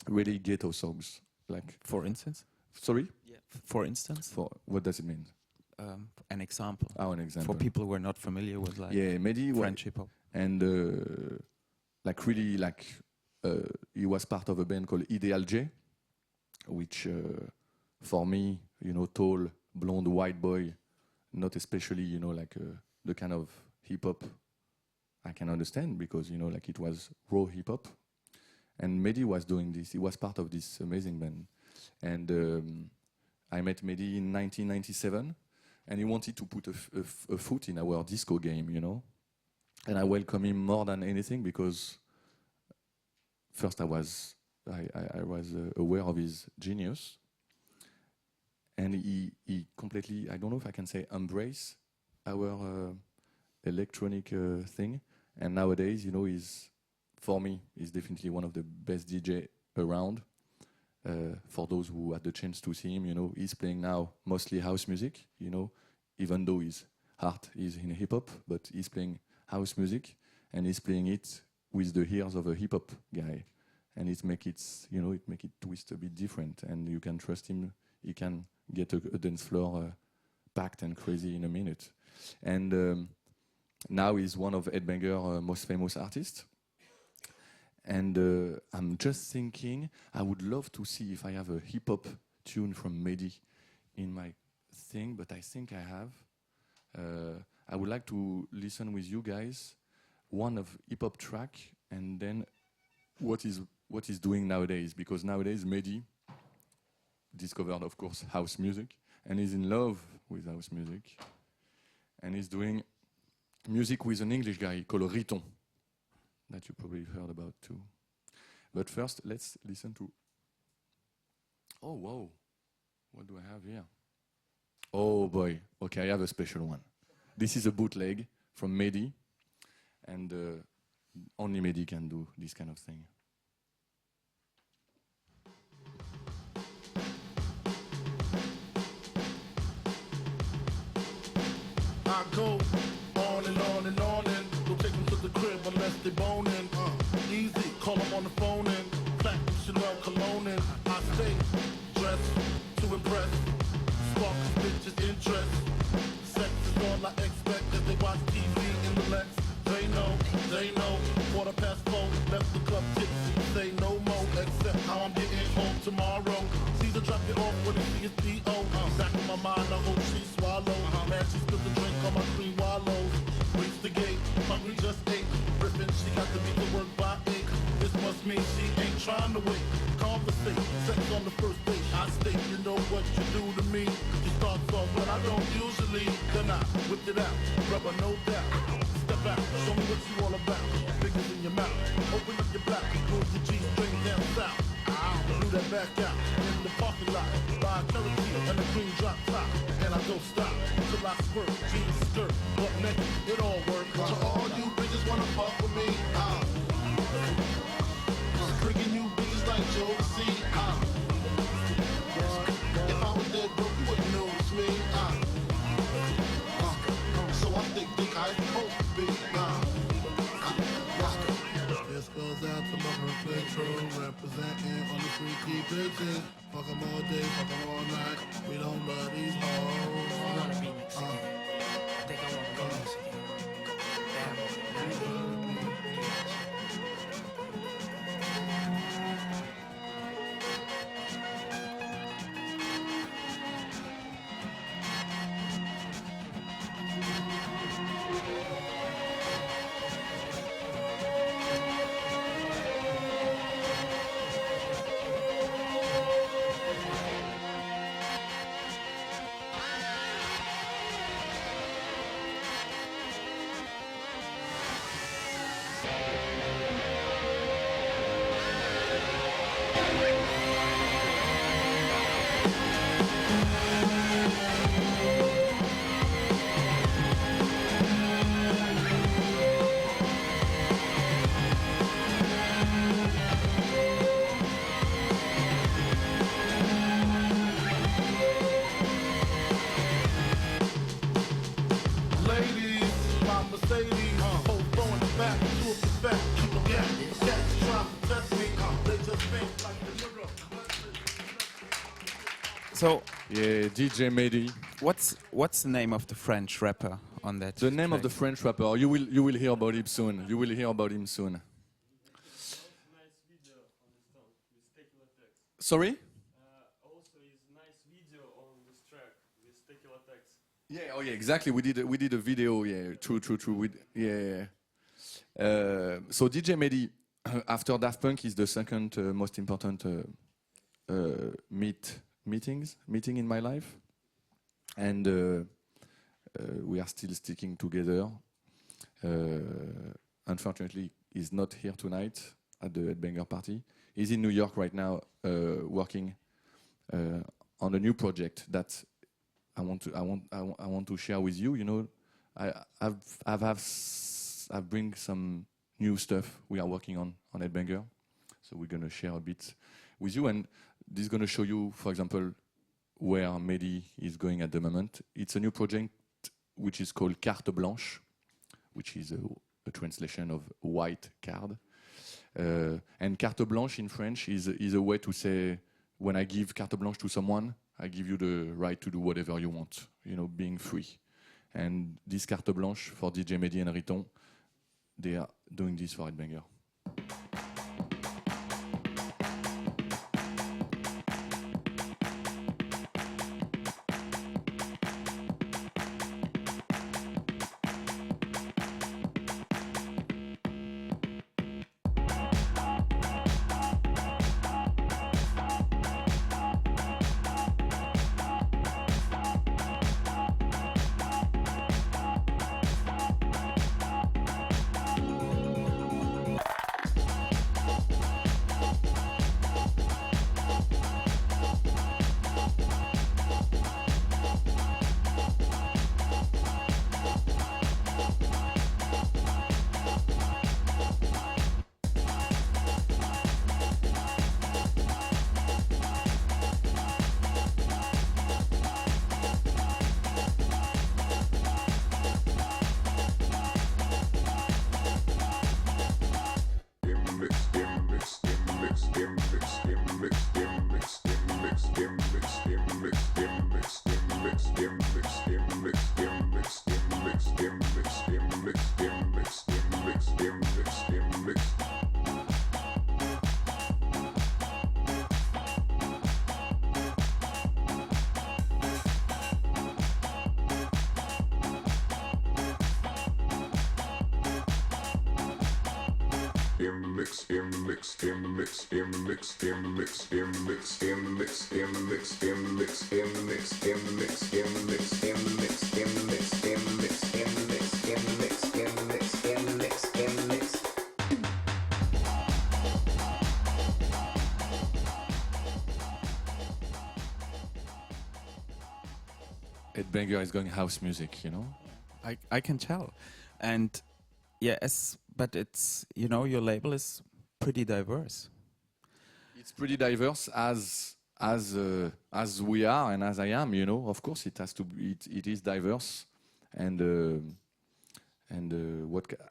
really ghetto songs. Like, for instance? Sorry? Yeah. For instance? For what does it mean? An example. Oh, an example. For people who are not familiar with, like, Mehdi, French hip-hop. And like really, like he was part of a band called Ideal J, which for me, you know, tall, blonde, white boy, not especially, you know, like the kind of hip-hop I can understand, because, you know, like it was raw hip-hop, And Mehdi was doing this. He was part of this amazing band. And I met Mehdi in 1997, and he wanted to put a foot in our disco game, you know. And I welcome him more than anything because first I was aware of his genius, and he completely, I don't know if I can say embrace our electronic thing. And nowadays, you know, for me, he's definitely one of the best DJ around. For those who had the chance to see him, you know, he's playing now mostly house music, you know, even though his heart is in hip hop, but he's playing house music, and he's playing it with the ears of a hip hop guy, and it make it twist a bit different, and you can trust him. He can get a dance floor packed and crazy in a minute, and now he's one of Headbanger most famous artists. And I'm just thinking, I would love to see if I have a hip hop tune from Mehdi in my thing, but I think I have. I would like to listen with you guys one of hip hop track, and then what he's doing nowadays, because nowadays Mehdi discovered, of course, house music, and he's in love with house music, and he's doing music with an English guy called Riton, that you probably heard about too. But first, let's listen to... Oh, wow. What do I have here? Oh, boy. Okay, I have a special one. This is a bootleg from Mehdi, and only Mehdi can do this kind of thing. I go on and on and on and don't take them to the crib unless they boning. Easy, call them on the phone and platinum Chanel cologne and I stay dressed to impress. Spark bitches interest. Sex is all I expect as they watch TV in the Lex. They know. 4:15, left the club tipsy. Say no more, except how I'm getting home tomorrow. Caesar drop it off when he see his P.O. Back in my mind, I hope she swallow. Man, she spilled the drink on my green wallows. Reach the gate, hungry just ate. Rippin', she got to meet the work by 8. This must mean she ain't trying to wait. Conversate, sex on the first date. I state, you know what you do to me. She starts off, but I don't usually. Then I whip it out, rubber no doubt. Step out, show me what you all about. Fingers in your mouth, open up your black, move your G-string down south. Do that back out in the parking lot. Buy a currency and a green drop top, and I don't stop till I squirt. Jeans, skirt, butt naked, it all works. To all you bitches wanna fuck with me, freaking you bitches like Joe C. If I was dead broke, you wouldn't notice me. So I think I ain't supposed to be. This goes out to my Metro, representing on the freaky bitches. Fuck 'em all day, fuck 'em all night. We don't love these hoes. I wanna be mixed again. I think I wanna go mixed again. So, yeah, DJ Mehdi. What's the name of the French rapper on that? The name track? of the French rapper. You will hear about him soon. You will hear about him soon. Sorry? Also, is nice video on this track with tequila text. Yeah. Oh, yeah. Exactly. We did a video. Yeah. True. So DJ Mehdi, after Daft Punk is the second most important meeting in my life, and we are still sticking together. Unfortunately, he's not here tonight at the Headbanger party. He's in New York right now, working on a new project that I want to share with you. You know, I've bring some new stuff we are working on Headbanger, so we're gonna share a bit with you, and this is gonna show you, for example, where Mehdi is going at the moment. It's a new project which is called Carte Blanche, which is a translation of white card. And carte blanche in French is a way to say, when I give carte blanche to someone, I give you the right to do whatever you want, you know, being free. And this carte blanche for DJ Mehdi and Riton, they are doing this for Headbanger. Headbanger is going house music, you know. I can tell, and yes, but it's, you know, your label is pretty diverse. It's pretty diverse as we are and as I am, you know. Of course, it has to be. It is diverse, and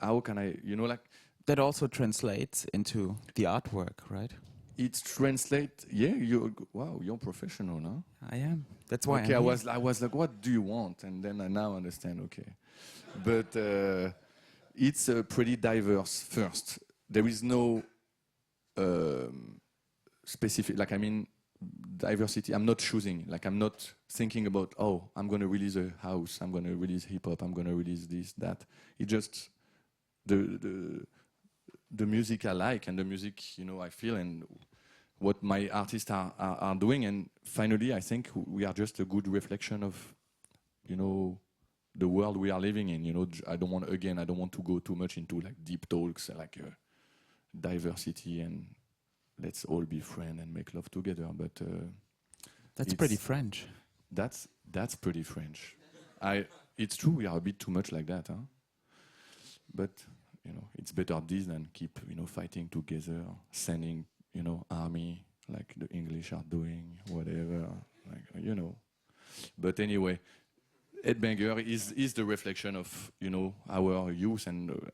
how can I, you know, like that also translates into the artwork, right? It translates. Yeah, you're professional, no? I am. That's why. Okay, I was like, what do you want? And then I now understand. Okay, but it's pretty diverse. First, there is no specific. Like, I mean, diversity. I'm not choosing. Like, I'm not thinking about, oh, I'm going to release a house. I'm going to release hip hop. I'm going to release this, that. It just the music I like and the music, you know, I feel, and what my artists are doing. And finally, I think we are just a good reflection of, you know, the world we are living in. You know, I don't want to go too much into like deep talks, like diversity and let's all be friends and make love together. But that's pretty French. That's pretty French. It's true, we are a bit too much like that, huh? But you know, it's better this than keep, you know, fighting together, sending, you know, army like the English are doing, whatever, like, you know. But anyway, Headbanger is the reflection of, you know, our youth, and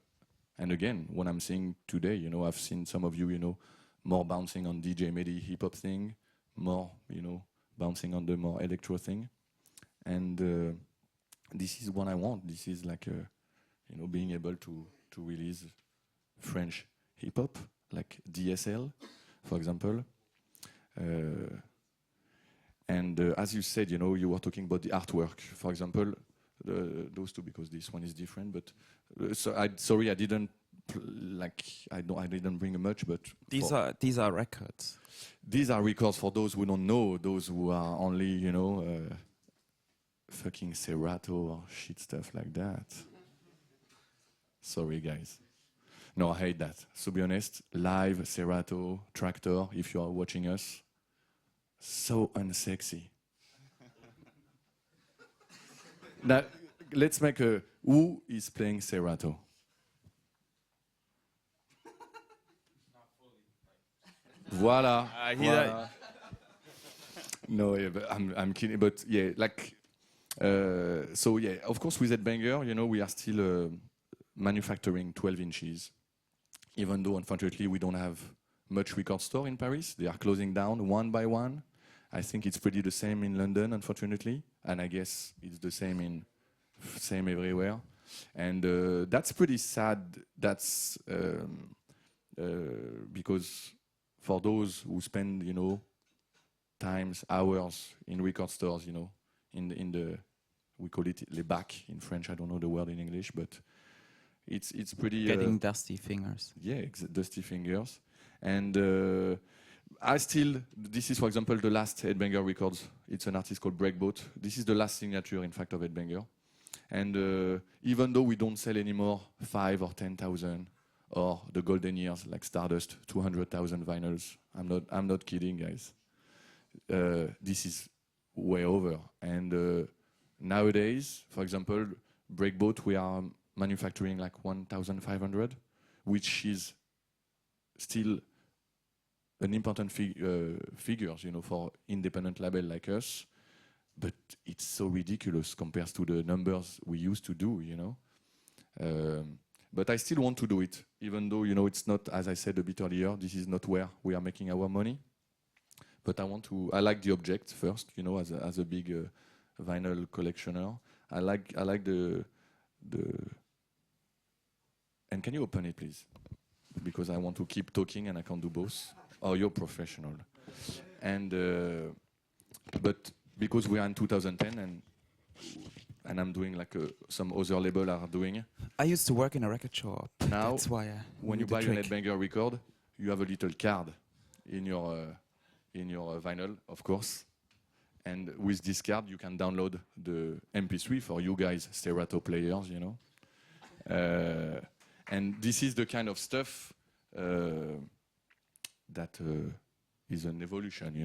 again, what I'm seeing today, you know, I've seen some of you, you know, more bouncing on DJ Mehdi hip hop thing, more, you know, bouncing on the more electro thing, and this is what I want. This is like, you know, being able to release French hip hop, like DSL, for example. And as you said, you know, you were talking about the artwork, for example, those two, because this one is different. But sorry, I didn't like I didn't bring much, but These are records. These are records for those who don't know, those who are only, fucking Serato or shit stuff like that. Sorry, guys. No, I hate that. To be honest, live Serato, Tractor, if you are watching us, so unsexy. Now, let's make a who is playing Serato? Voila. Voila. No, yeah, but I'm kidding. But yeah, like, so yeah, of course with Headbanger, we are still manufacturing 12 inches, even though unfortunately we don't have much record store in Paris. They are closing down one by one. I think it's pretty the same in London, unfortunately, and I guess it's the same everywhere. And that's pretty sad. That's because for those who spend, hours in record stores, in the we call it les bacs in French. I don't know the word in English, but it's pretty getting dusty fingers. Yeah, dusty fingers. And this is, for example, the last Headbanger records. It's an artist called Breakboat. This is the last signature, in fact, of Headbanger. And even though we don't sell anymore 5 or 10,000, or the golden years like Stardust, 200,000 vinyls, I'm not kidding, guys. This is way over. And nowadays, for example, Breakboat, we are manufacturing like 1,500, which is still an important figures, for independent label like us. But it's so ridiculous compared to the numbers we used to do, But I still want to do it, even though, it's not, as I said a bit earlier, this is not where we are making our money. But I like the object first, as a big vinyl collectioner. I like the. And can you open it, please? Because I want to keep talking and I can't do both. Oh, you're professional. And but because we are in 2010 and I'm doing like some other label are doing. I used to work in a record shop. Now, that's why when you buy a Headbanger record, you have a little card in your vinyl, of course. And with this card, you can download the MP3 for you guys, Serato players, And this is the kind of stuff that is an evolution,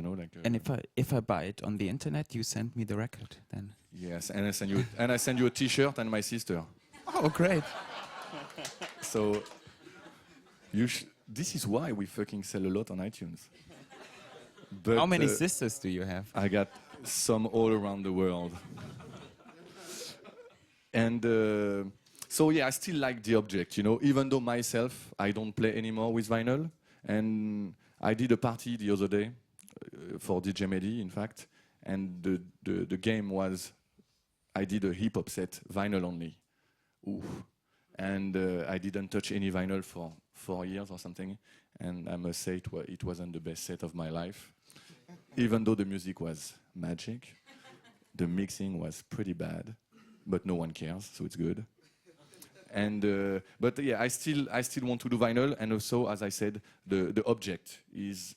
and if I buy it on the internet, you send me the record then. Yes, and I send you a T-shirt and my sister. Oh, great! So this is why we fucking sell a lot on iTunes. But, how many sisters do you have? I got some all around the world. And so yeah, I still like the object, even though myself, I don't play anymore with vinyl. And I did a party the other day for DJ Mehdi, in fact. And the game was, I did a hip-hop set, vinyl only. Ooh. And I didn't touch any vinyl for 4 years or something. And I must say it wasn't the best set of my life. Even though the music was magic, the mixing was pretty bad, but no one cares, so it's good. And but yeah, I still want to do vinyl, and also, as I said, the object is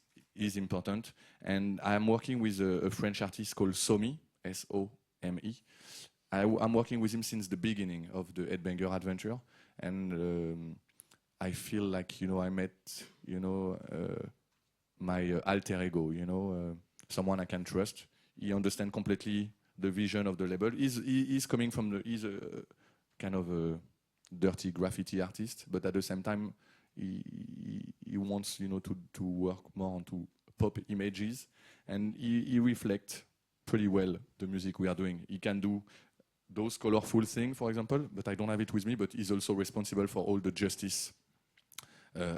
important. And I'm working with a French artist called Somi, S-O-M-E. I'm working with him since the beginning of the Headbanger adventure, and I feel like I met my alter ego, someone I can trust. He understands completely the vision of the label. He's coming from he's a kind of a dirty graffiti artist, but at the same time, he wants to work more onto pop images, and he reflects pretty well the music we are doing. He can do those colorful things, for example, but I don't have it with me. But he's also responsible for all the justice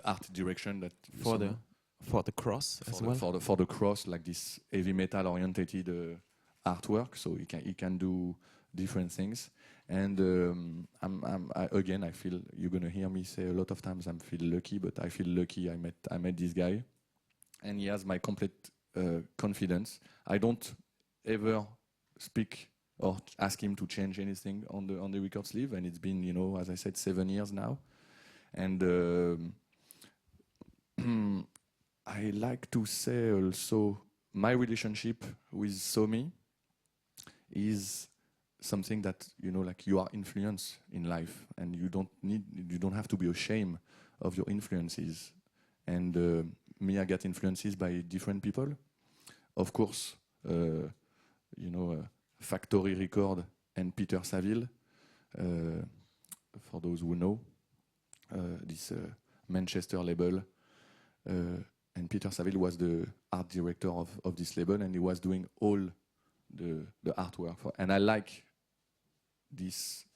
art direction that for the cross as well. For the cross, like this heavy metal oriented artwork, so he can do different things. And I feel you're gonna hear me say a lot of times I feel lucky, but I feel lucky I met this guy, and he has my complete confidence. I don't ever speak or ask him to change anything on the record sleeve, and it's been as I said 7 years now. And I like to say also my relationship with Somi is something that, you know, like you are influenced in life, and you don't have to be ashamed of your influences. And me, I get influences by different people. Of course, you know, Factory Record and Peter Saville, for those who know, this Manchester label. And Peter Saville was the art director of this label, and he was doing all the artwork. And I like this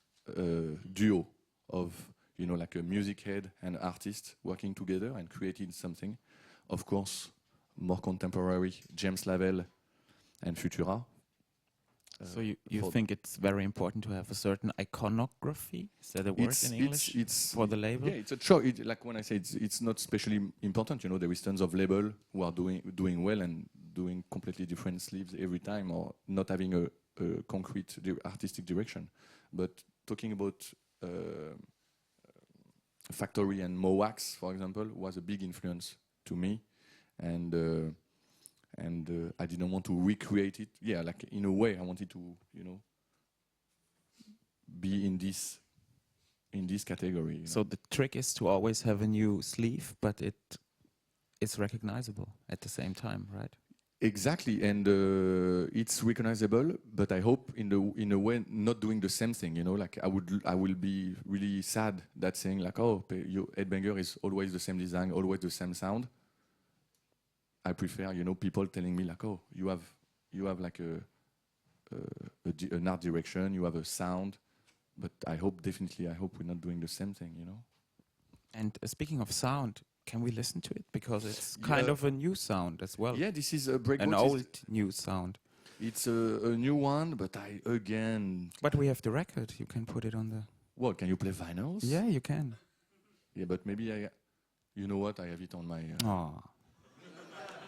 duo of, you know, like a music head and artist working together and creating something. Of course, more contemporary, James Lavelle and Futura. So you think it's very important to have a certain iconography? Is that a word in English? It's for the label? Yeah, it's a choice. Like when I say it's not especially important. You know, there is tons of label who are doing well and doing completely different sleeves every time, or not having a concrete artistic direction. But talking about Factory and Mo Wax, for example, was a big influence to me, and I didn't want to recreate it. Yeah, like in a way, I wanted to, you know, be in this category. You So the trick is to always have a new sleeve, but it is recognizable at the same time, right? Exactly, and it's recognizable, but I hope in a way not doing the same thing. You know, like I will be really sad that saying like, oh, your Headbanger is always the same design, always the same sound. I prefer, you know, people telling me like, oh, you have like an art direction, you have a sound, but I hope we're not doing the same thing, you know. And speaking of sound, can we listen to it? Because it's kind of a new sound as well. Yeah, this is a breakbeat. An old new sound. It's a new one, but But we have the record. You can put it on the. Well, can you play vinyls? Yeah, you can. Yeah, but maybe you know what? I have it on my.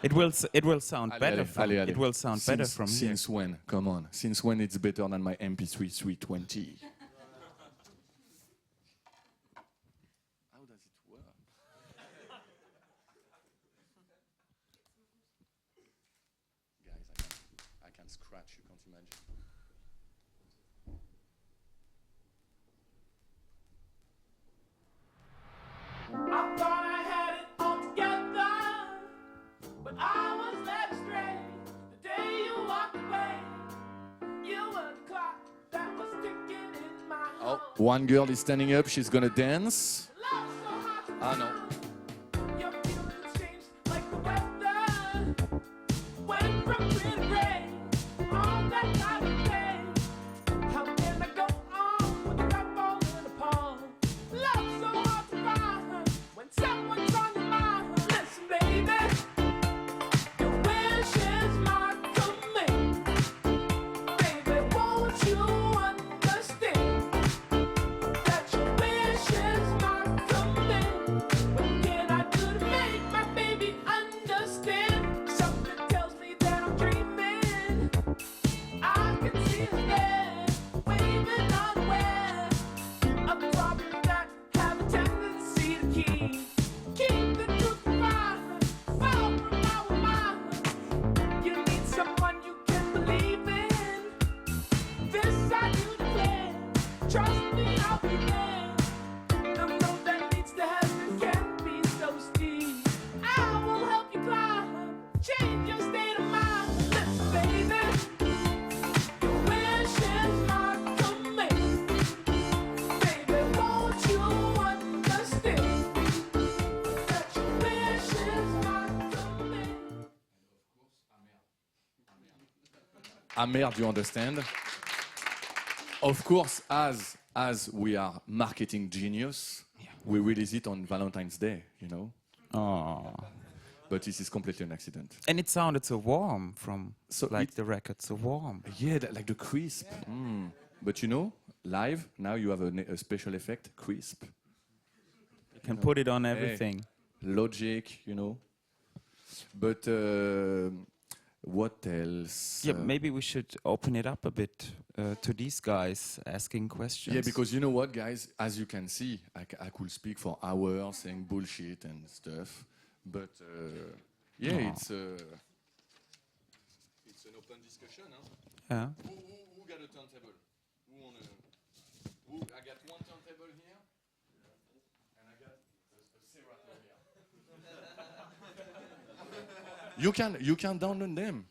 It will sound better. It will sound better from here. Since when? Come on. Since when it's better than my MP3 320? How does it work? Guys, I can scratch. You can't imagine. I thought I had it all together, but I was led astray. The day you walked away, you were the clock that was ticking in my Oh, one girl is standing up. She's gonna dance. love so hard to Ah no. your feelings changed like the weather. Went from clear to gray on that time of day. How can I go on with the cup falling apart? Love so hard to find when someone's on your mind. Listen, baby, your wish is my command. Baby, won't you understand that your wish is my command? What can I do to make my baby understand? Something tells me that I'm dreaming. I can see his head waving unaware of problems that have a tendency to keep the truth far from our minds. You need someone you can believe in. This I do declare. Trust me, I'll be there. The road that leads to heaven can be so steep. I will help you climb, change your state of mind. Listen, baby, your wish is my command. Baby, won't you understand that your wish is my command? Amer, do you understand? Of course, as we are marketing genius, we release it on Valentine's Day, you know. Oh. But this is completely an accident. And it sounded so warm from So like the record, so warm. Yeah, like the crisp. Mm. But you know, live now you have a special effect, crisp. You can put it on everything. Logic, you know. But What else? Yeah, maybe we should open it up a bit to these guys asking questions. Yeah, because you know what, guys? As you can see, I could speak for hours saying bullshit and stuff, but yeah, it's an open discussion. Huh? Yeah. Who got a turntable? I got one turntable here, and I got a Serato here. You can download them.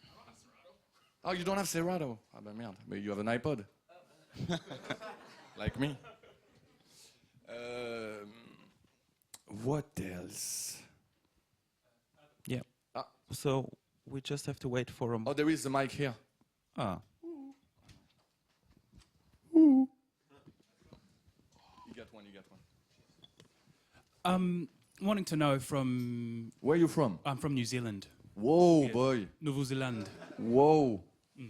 Oh, you don't have Serato? Ah ben merde, but you have an iPod. Like me. What else? Yeah. So we just have to wait for a. Oh, there is a mic here. Ah. You got one. Wanting to know from... Where are you from? I'm from New Zealand. Whoa, boy. New Zealand. Whoa.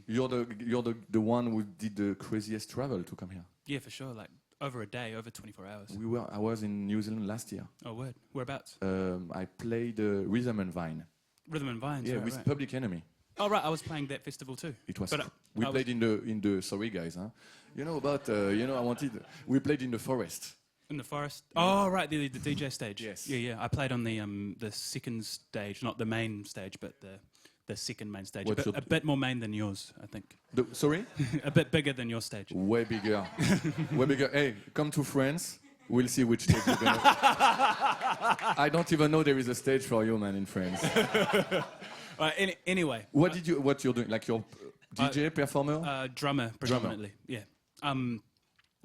You're the one who did the craziest travel to come here. Yeah, for sure. Like over a day, over 24 hours. I was in New Zealand last year. Oh, word. Whereabouts? I played Rhythm and Vine. Rhythm and Vines. Yeah, right, with right. Public Enemy. Oh, right. I was playing that festival too. It was. But, we played in the. Sorry, guys. Huh? You know about. I wanted. We played in the forest. In the forest. Oh, right. The DJ stage. Yes. Yeah. I played on the second stage, not the main stage, but the second main stage. What's A bit more main than yours, I think. Sorry? A bit bigger than your stage. Way bigger. Way bigger. Hey, come to France. We'll see which stage you're gonna. I don't even know there is a stage for you, man, in France. Anyway. What you're doing? Like your DJ, performer? Drummer, predominantly. Yeah.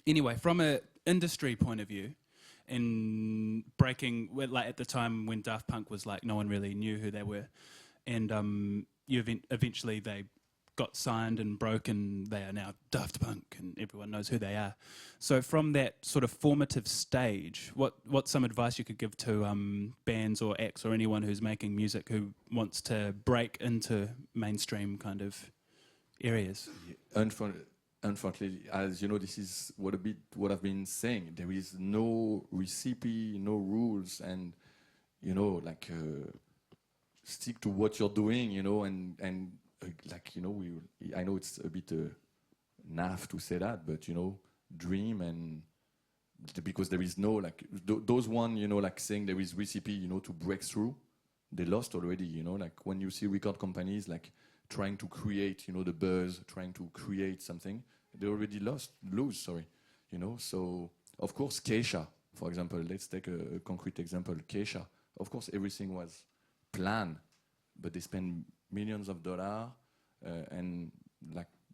Anyway, from an industry point of view, in breaking, like at the time when Daft Punk was like, no one really knew who they were, and eventually they got signed and broke, and they are now Daft Punk, and everyone knows who they are. So from that sort of formative stage, what's some advice you could give to bands or acts or anyone who's making music who wants to break into mainstream kind of areas? Unfortunately, as you know, this is what I've been saying. There is no recipe, no rules, and stick to what you're doing, I know it's a bit naff to say that, but dream, and because there is no those one saying there is recipe to break through, they lost already. When you see record companies trying to create the buzz, trying to create something, they already lose. So of course Keisha, for example, let's take a concrete example. Keisha, of course everything was planned, but they spend millions of dollars, and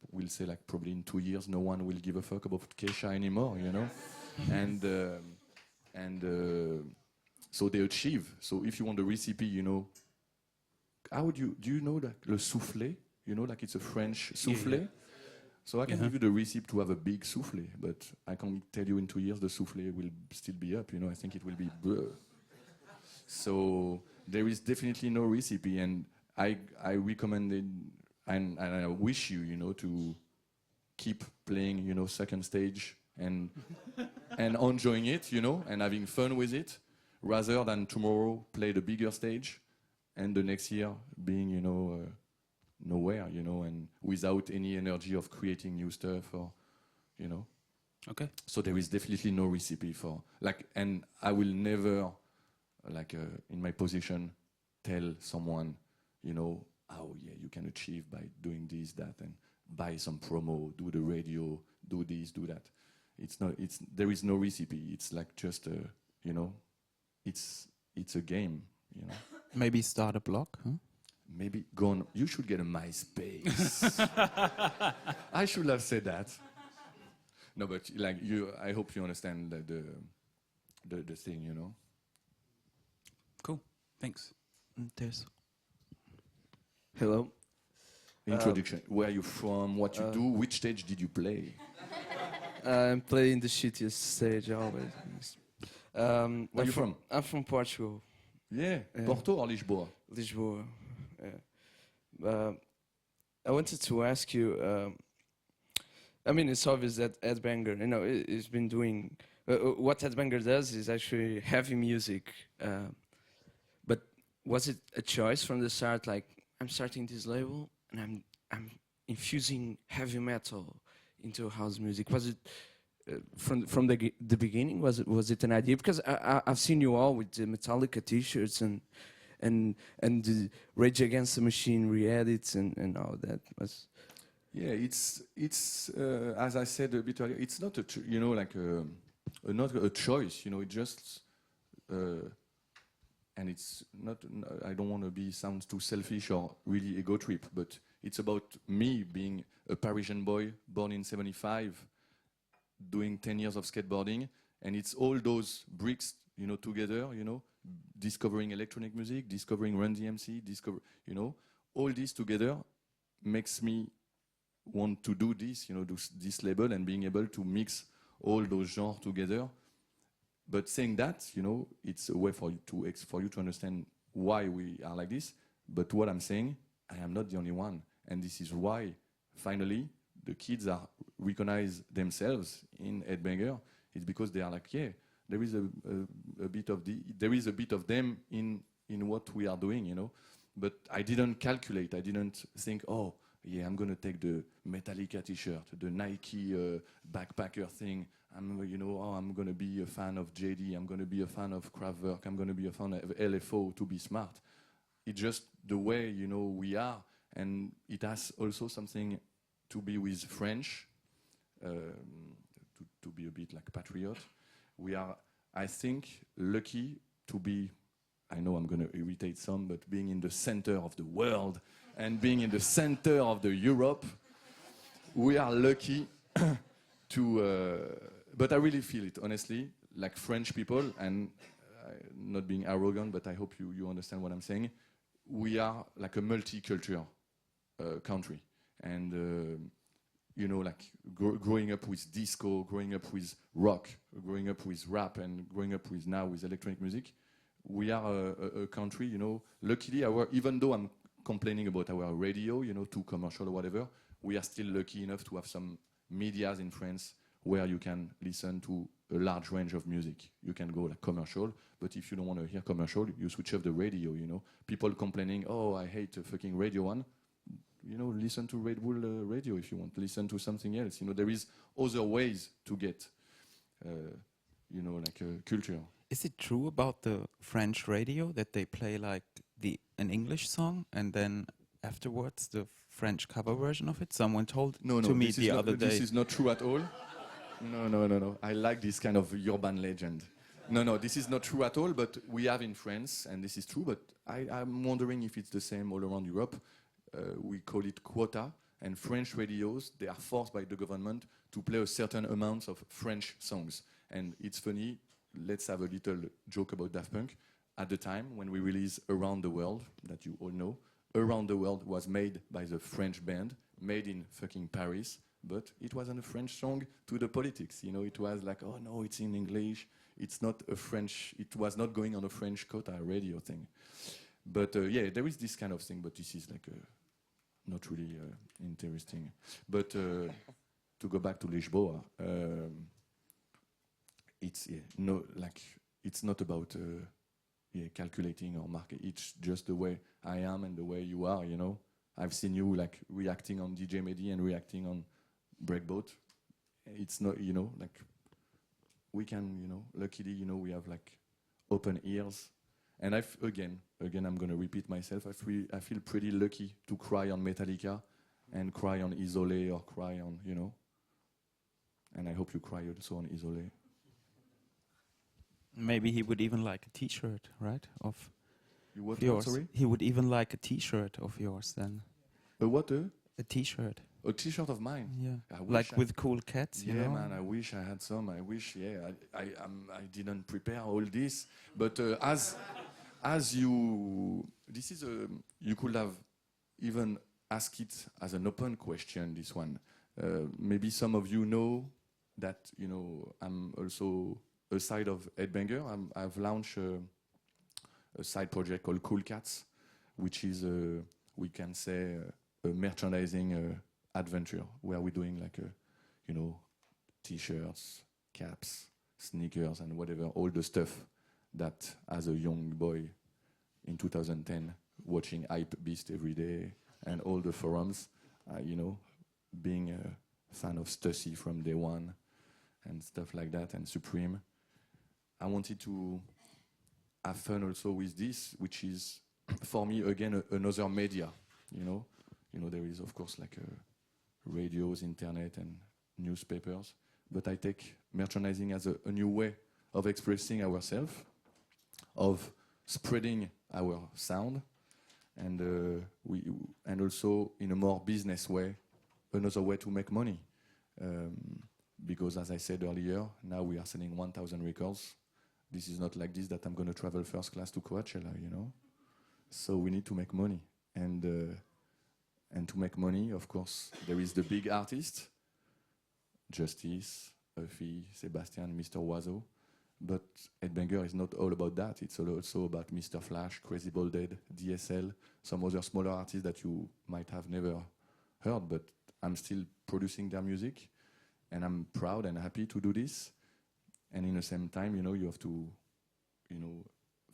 we'll say probably in 2 years no one will give a fuck about Keisha anymore, and so they achieve. So if you want the recipe, how do you know le soufflé? It's a French soufflé. Yeah. So I can give you the recipe to have a big soufflé, but I can't tell you in 2 years the soufflé will still be up. I think it will be bleh. So there is definitely no recipe, and I recommend it, and I wish you, to keep playing, second stage and enjoying it, and having fun with it, rather than tomorrow play the bigger stage, and the next year being, nowhere, and without any energy of creating new stuff or, Okay. So there is definitely no recipe for and I will never, in my position, tell someone, how you can achieve by doing this, that, and buy some promo, do the radio, do this, do that. There is no recipe. It's just it's a game, Maybe start a blog, huh? Maybe go on. You should get a MySpace. I should have said that. No, but I hope you understand the thing, Cool. Thanks. There's. Hello. Introduction. Where are you from? What you do? Which stage did you play? I'm playing the shittiest stage always. Where are you from? I'm from Portugal. Yeah. Porto or Lisboa? Lisboa. Yeah. I wanted to ask you. It's obvious that Headbanger, it's been doing what Headbanger does is actually heavy music. But was it a choice from the start? I'm starting this label, I'm infusing heavy metal into house music. Was it from the beginning? Was it an idea? Because I've seen you all with the Metallica T-shirts and the Rage Against the Machine re-edits and all that. Yeah, it's as I said a bit earlier, it's not not a choice. It just and it's not. I don't want to sound too selfish or really ego trip, but it's about me being a Parisian boy born in '75, doing 10 years of skateboarding, and it's all those bricks, together, discovering electronic music, discovering Run DMC, all this together makes me want to do this, this label and being able to mix all those genres together. But saying that, it's a way for you to understand why we are like this. But what I'm saying, I am not the only one, and this is why finally the kids are recognize themselves in Headbanger. It's because they are like, yeah, there is a bit of them in what we are doing, But I didn't calculate. I didn't think, oh, yeah, I'm gonna take the Metallica T-shirt, the Nike backpacker thing. I'm gonna be a fan of JD. I'm gonna be a fan of Kraftwerk. I'm gonna be a fan of LFO to be smart. It's just the way we are, and it has also something to be with French, to be a bit like patriot. We are, I think, lucky to be. I know I'm gonna irritate some, but being in the center of the world and being in the center of the Europe, we are lucky but I really feel it, honestly, like French people, and not being arrogant, but I hope you understand what I'm saying. We are like a multicultural country. And, growing up with disco, growing up with rock, growing up with rap, and growing up now with electronic music, we are a country, luckily, even though I'm complaining about our radio, too commercial or whatever, we are still lucky enough to have some medias in France where you can listen to a large range of music. You can go like commercial, but if you don't want to hear commercial, you switch off the radio, People complaining, oh, I hate fucking Radio 1. Listen to Red Bull radio if you want. Listen to something else. There is other ways to get, culture. Is it true about the French radio that they play like an English song and then afterwards the French cover version of it? Someone told to me the other day. This is not true at all. No. I like this kind of urban legend. No, this is not true at all, but we have in France, and this is true, but I'm wondering if it's the same all around Europe. We call it quota, and French radios, they are forced by the government to play a certain amount of French songs. And it's funny, let's have a little joke about Daft Punk. At the time, when we released Around the World, that you all know, Around the World was made by the French band, made in fucking Paris, but it wasn't a French song to the politics. It was like, oh no, it's in English. It's not a French, it was not going on a French quota radio thing. But yeah, there is this kind of thing, but this is like not really interesting. But to go back to Lisboa, it's it's not about calculating or market. It's just the way I am and the way you are. I've seen you like reacting on DJ Mehdi and reacting on Breakboat. It's not we can luckily we have like open ears. And again, I'm going to repeat myself. I feel pretty lucky to cry on Metallica and cry on Isolé or cry on, And I hope you cry also on Isolé. Maybe he would even like a T-shirt, right? Of yours. What, sorry? He would even like a T-shirt of yours then. A what? A T-shirt. A T-shirt of mine. Yeah. Like with cool cats. Yeah, man. I wish I had some. I wish. Yeah. I didn't prepare all this, but as you, this is you could have even asked it as an open question. This one, maybe some of you know that I'm also a side of Headbanger. I've launched a side project called Cool Cats, which is we can say a merchandising adventure where we're doing like T-shirts, caps, sneakers, and whatever, all the stuff that as a young boy in 2010 watching Hype Beast every day and all the forums. Being a fan of Stussy from day one and stuff like that, and Supreme. I wanted to have fun also with this, which is for me again another media. There is of course like radios, internet, and newspapers, but I take merchandising as a new way of expressing ourselves, of spreading our sound, and also in a more business way, another way to make money. Because as I said earlier, now we are selling 1,000 records. This is not like this that I'm going to travel first class to Coachella, So we need to make money. And to make money, of course, there is the big artist, Justice, Uffy, Sebastian, Mr. Wazo. But Headbanger is not all about that. It's also about Mr. Flash, Crazy Baldhead, DSL, some other smaller artists that you might have never heard, but I'm still producing their music, and I'm proud and happy to do this. And in the same time, you have to,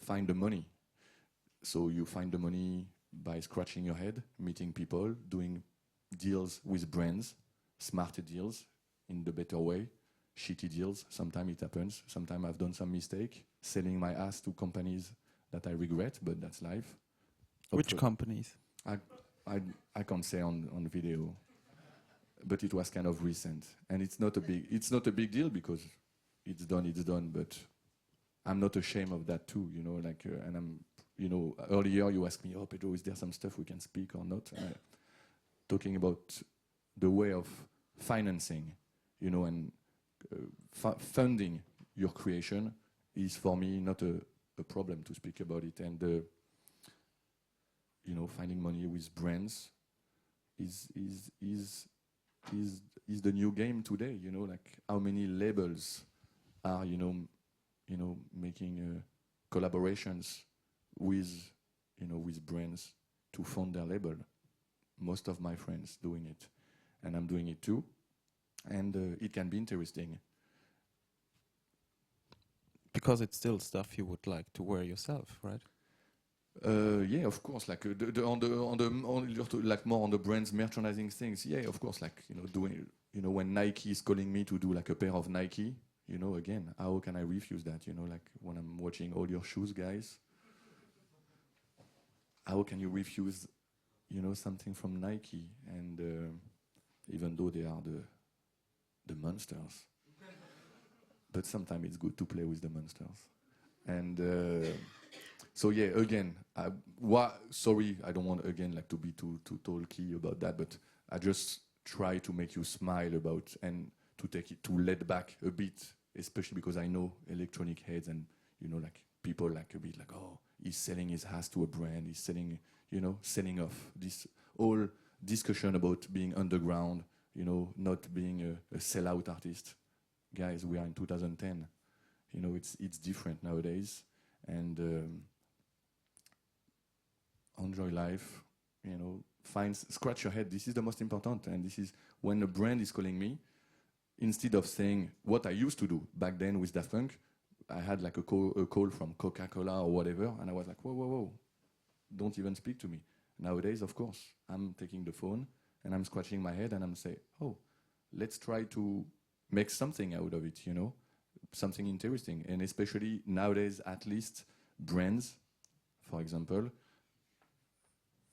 find the money. So you find the money by scratching your head, meeting people, doing deals with brands, smarter deals in the better way, shitty deals. Sometimes it happens. Sometimes I've done some mistake, selling my ass to companies that I regret, but that's life. Which companies? I can't say on video, but it was kind of recent, and it's not a big deal because it's done. But I'm not ashamed of that too, and I'm, earlier you asked me, oh Pedro, is there some stuff we can speak or not? Talking about the way of financing, and funding your creation is for me not a problem to speak about it, and finding money with brands is the new game today. Like how many labels are making collaborations with brands to fund their label. Most of my friends doing it, and I'm doing it too, and it can be interesting. Because it's still stuff you would like to wear yourself, right? Yeah, of course. Like like more on the brands merchandising things. Yeah, of course. Like doing when Nike is calling me to do like a pair of Nike. Again, how can I refuse that? Like when I'm watching all your shoes, guys. How can you refuse, something from Nike? And even though they are the monsters, but sometimes it's good to play with the monsters. And so yeah, again, sorry, I don't want again like to be too talky about that, but I just try to make you smile about and to let back a bit, especially because I know electronic heads and like people like a bit like, oh, he's selling his ass to a brand, he's selling off this whole discussion about being underground, not being a sellout artist. Guys, we are in 2010. It's different nowadays, and enjoy life. Scratch your head. This is the most important, and this is when a brand is calling me. Instead of saying what I used to do back then with Daft Punk, I had like a call from Coca-Cola or whatever, and I was like, whoa, don't even speak to me. Nowadays, of course, I'm taking the phone and I'm scratching my head and I'm saying, oh, let's try to make something out of it, something interesting. And especially nowadays, at least brands, for example,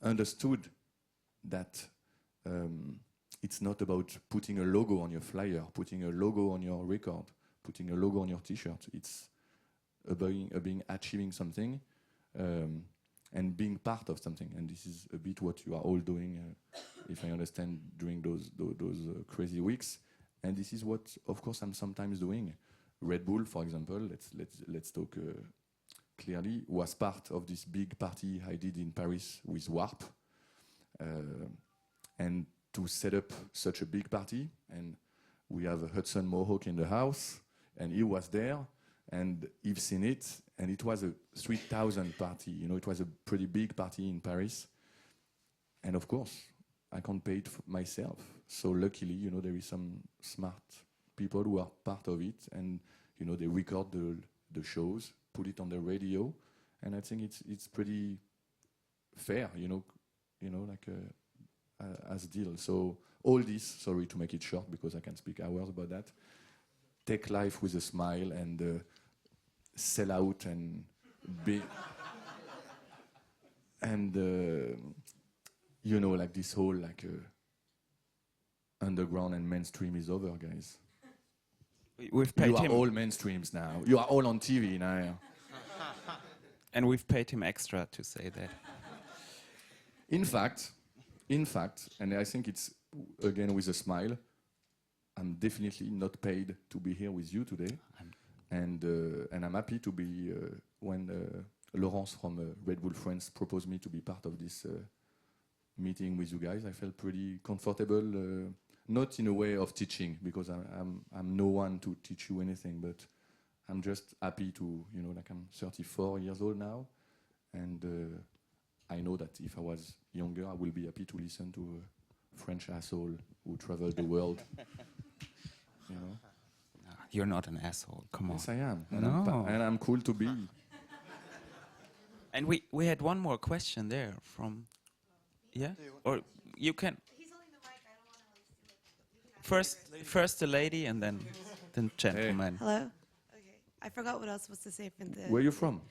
understood that it's not about putting a logo on your flyer, putting a logo on your record, putting a logo on your T-shirt. It's about achieving something and being part of something. And this is a bit what you are all doing, if I understand, during those crazy weeks. And this is what, of course, I'm sometimes doing. Red Bull, for example, let's talk clearly, was part of this big party I did in Paris with Warp. And to set up such a big party, and we have a Hudson Mohawk in the house, and he was there, and he's seen it, and it was a 3,000 party. It was a pretty big party in Paris. And of course, I can't pay it myself. So luckily, there is some smart people who are part of it, and they record the shows, put it on the radio, and I think it's pretty fair, like as deal. So all this, sorry to make it short because I can speak hours about that. Take life with a smile and sell out and be and you know, like this whole like underground and mainstream is over, guys. We've paid You are him, all mainstreams now. You are all on TV now. and we've paid him extra to say that. In fact, and I think it's again with a smile, I'm definitely not paid to be here with you today, and I'm happy to be when Laurence from Red Bull France proposed me to be part of this meeting with you guys. I felt pretty comfortable, not in a way of teaching because I'm no one to teach you anything, but I'm just happy to, you know, like I'm 34 years old now, and I know that if I was younger, I will be happy to listen to a French asshole who traveled the world. You know? You're not an asshole. Come on. Yes, I am. No. And I'm cool to be. And we had one more question there from. Yeah? Or you can. First the lady and then gentleman. Hello? Okay. I forgot what I was supposed to say from the. Where are you from?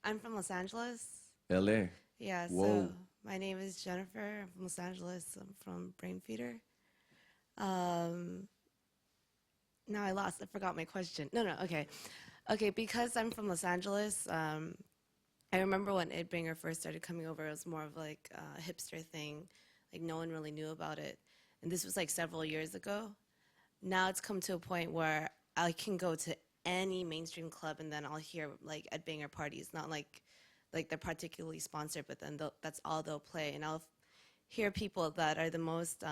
I'm from Los Angeles. LA. Yeah, Whoa. so my name is Jennifer. I'm from Los Angeles. I'm from Brain Feeder. Now I forgot my question. No, okay. Okay, because I'm from Los Angeles, I remember when Ed Banger first started coming over, it was more of like a hipster thing. Like no one really knew about it. And this was like several years ago. Now it's come to a point where I can go to any mainstream club and then I'll hear like Ed Banger parties, not like they're particularly sponsored, but then that's all they'll play. And I'll hear people that are the most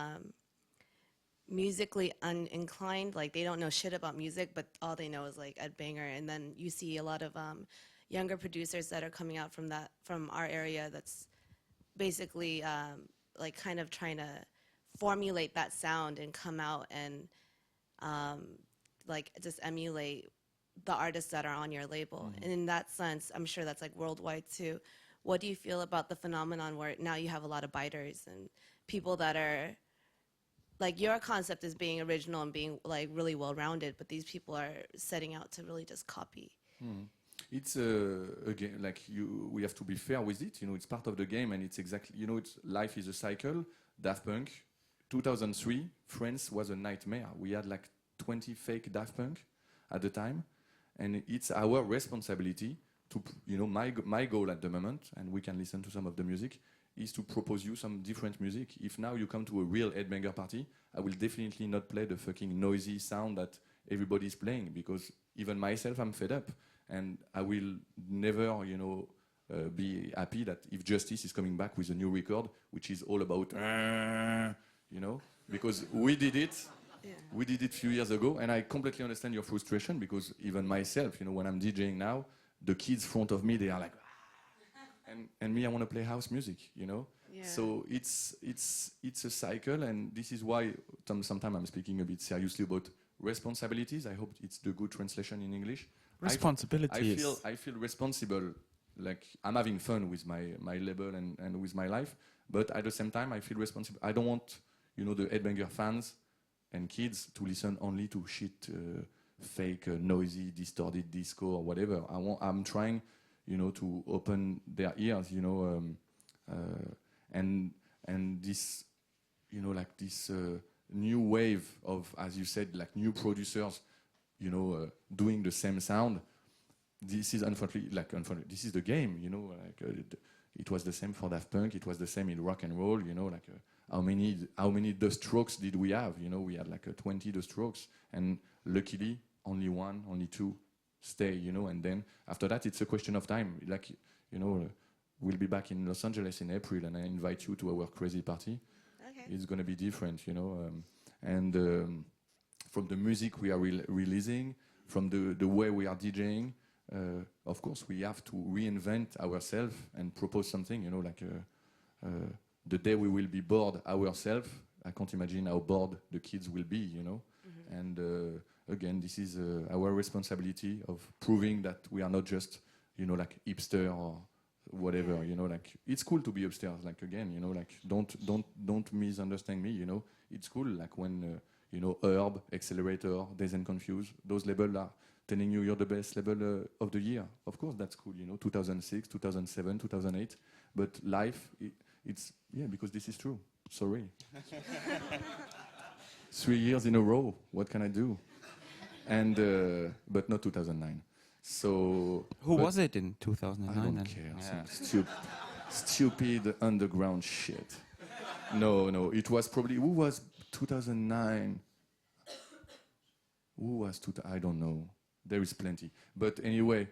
musically uninclined, like they don't know shit about music, but all they know is like Ed Banger. And then you see a lot of younger producers that are coming out from our area that's basically like kind of trying to formulate that sound and come out and like just emulate the artists that are on your label. And in that sense, I'm sure that's like worldwide too. What do you feel about the phenomenon where now you have a lot of biters and people that are like, your concept is being original and being like really well-rounded, but these people are setting out to really just copy. It's again like we have to be fair with it. You know, it's part of the game, and it's exactly, you know, it's life is a cycle. Daft Punk, 2003, France was a nightmare. We had like 20 fake Daft Punk at the time, and it's our responsibility to, you know, my goal at the moment, and we can listen to some of the music, is to propose you some different music. If now you come to a real headbanger party, I will definitely not play the fucking noisy sound that everybody's playing, because even myself, I'm fed up. And I will never, you know, be happy that if Justice is coming back with a new record, which is all about, you know, because we did it. We did it a few years ago, and I completely understand your frustration, because even myself, you know, when I'm DJing now, the kids front of me, they are like, and me, I want to play house music, you know. Yeah. So it's a cycle, and this is why sometimes I'm speaking a bit seriously about responsibilities. I hope it's the good translation in English. Responsibilities. I feel responsible, like I'm having fun with my label and with my life, but at the same time I feel responsible. I don't want, you know, the headbanger fans and kids to listen only to shit, fake, noisy, distorted disco or whatever. I'm trying, you know, to open their ears, you know, and this, you know, like this new wave of, as you said, like new producers, you know, doing the same sound. This is unfortunately, this is the game, you know. Like it was the same for Daft Punk. It was the same in rock and roll, you know. Like how many The Strokes did we have? You know, we had like 20 The Strokes, and luckily only two stay, you know. And then after that, it's a question of time. Like, you know, we'll be back in Los Angeles in April, and I invite you to our crazy party. Okay. It's gonna be different, you know, and. From the music we are releasing, from the way we are DJing, of course we have to reinvent ourselves and propose something, you know, like the day we will be bored ourselves, I can't imagine how bored the kids will be, you know. And again, this is our responsibility of proving that we are not just, you know, like hipster or whatever, you know, like it's cool to be upstairs, like again, you know, like don't misunderstand me, you know, it's cool, like when you know, Herb, Accelerator, Days and Confused, those labels are telling you you're the best label of the year. Of course, that's cool, you know, 2006, 2007, 2008, but life, it's, yeah, because this is true, sorry. 3 years in a row, what can I do? And, but not 2009. So who was it in 2009? I don't care. Some stupid underground shit. No, it was probably who was 2009. Who was I don't know. There is plenty. But anyway,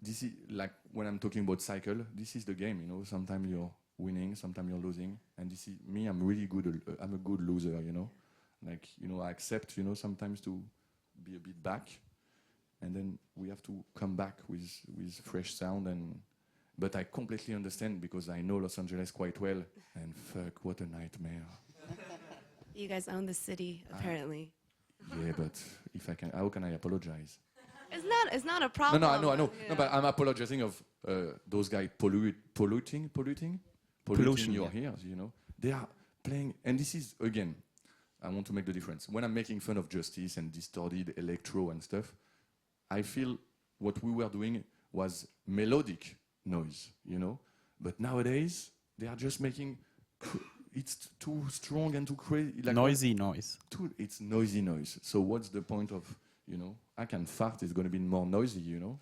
this is like when I'm talking about cycle. This is the game, you know. Sometimes you're winning, sometimes you're losing, and this is me. I'm really good. I'm a good loser, you know. Like, you know, I accept, you know, sometimes to be a bit back. And then we have to come back with fresh sound. But I completely understand because I know Los Angeles quite well. And fuck, what a nightmare. You guys own the city, apparently. Yeah, but if I can, how can I apologize? It's not a problem. No, I know. Yeah. No, but I'm apologizing of those guys polluting Pollution, your yeah. ears, you know. They are playing, and this is, again, I want to make the difference. When I'm making fun of Justice and distorted electro and stuff, I feel what we were doing was melodic noise, you know? But nowadays, they are just making... It's too strong and too crazy. Like Noisy noise. It's noisy noise. So what's the point of, you know, I can fart, it's going to be more noisy, you know?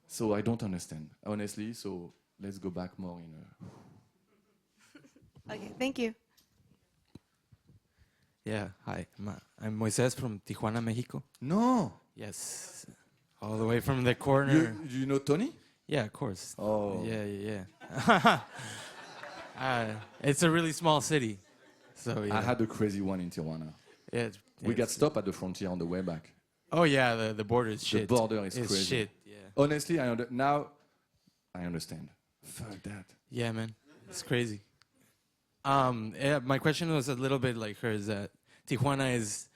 So I don't understand, honestly. So let's go back more in a... Okay, thank you. Yeah, hi. I'm Moises from Tijuana, Mexico. No! Yes. All the way from the corner. You know Tony? Yeah, of course. Oh. Yeah. It's a really small city. So yeah. I had a crazy one in Tijuana. Yeah, we got stopped at the frontier on the way back. Oh yeah, the border is shit. The border is crazy. Shit, yeah. Honestly, now I understand. Fuck that. Yeah, man. It's crazy. Yeah, my question was a little bit like hers, that Tijuana is,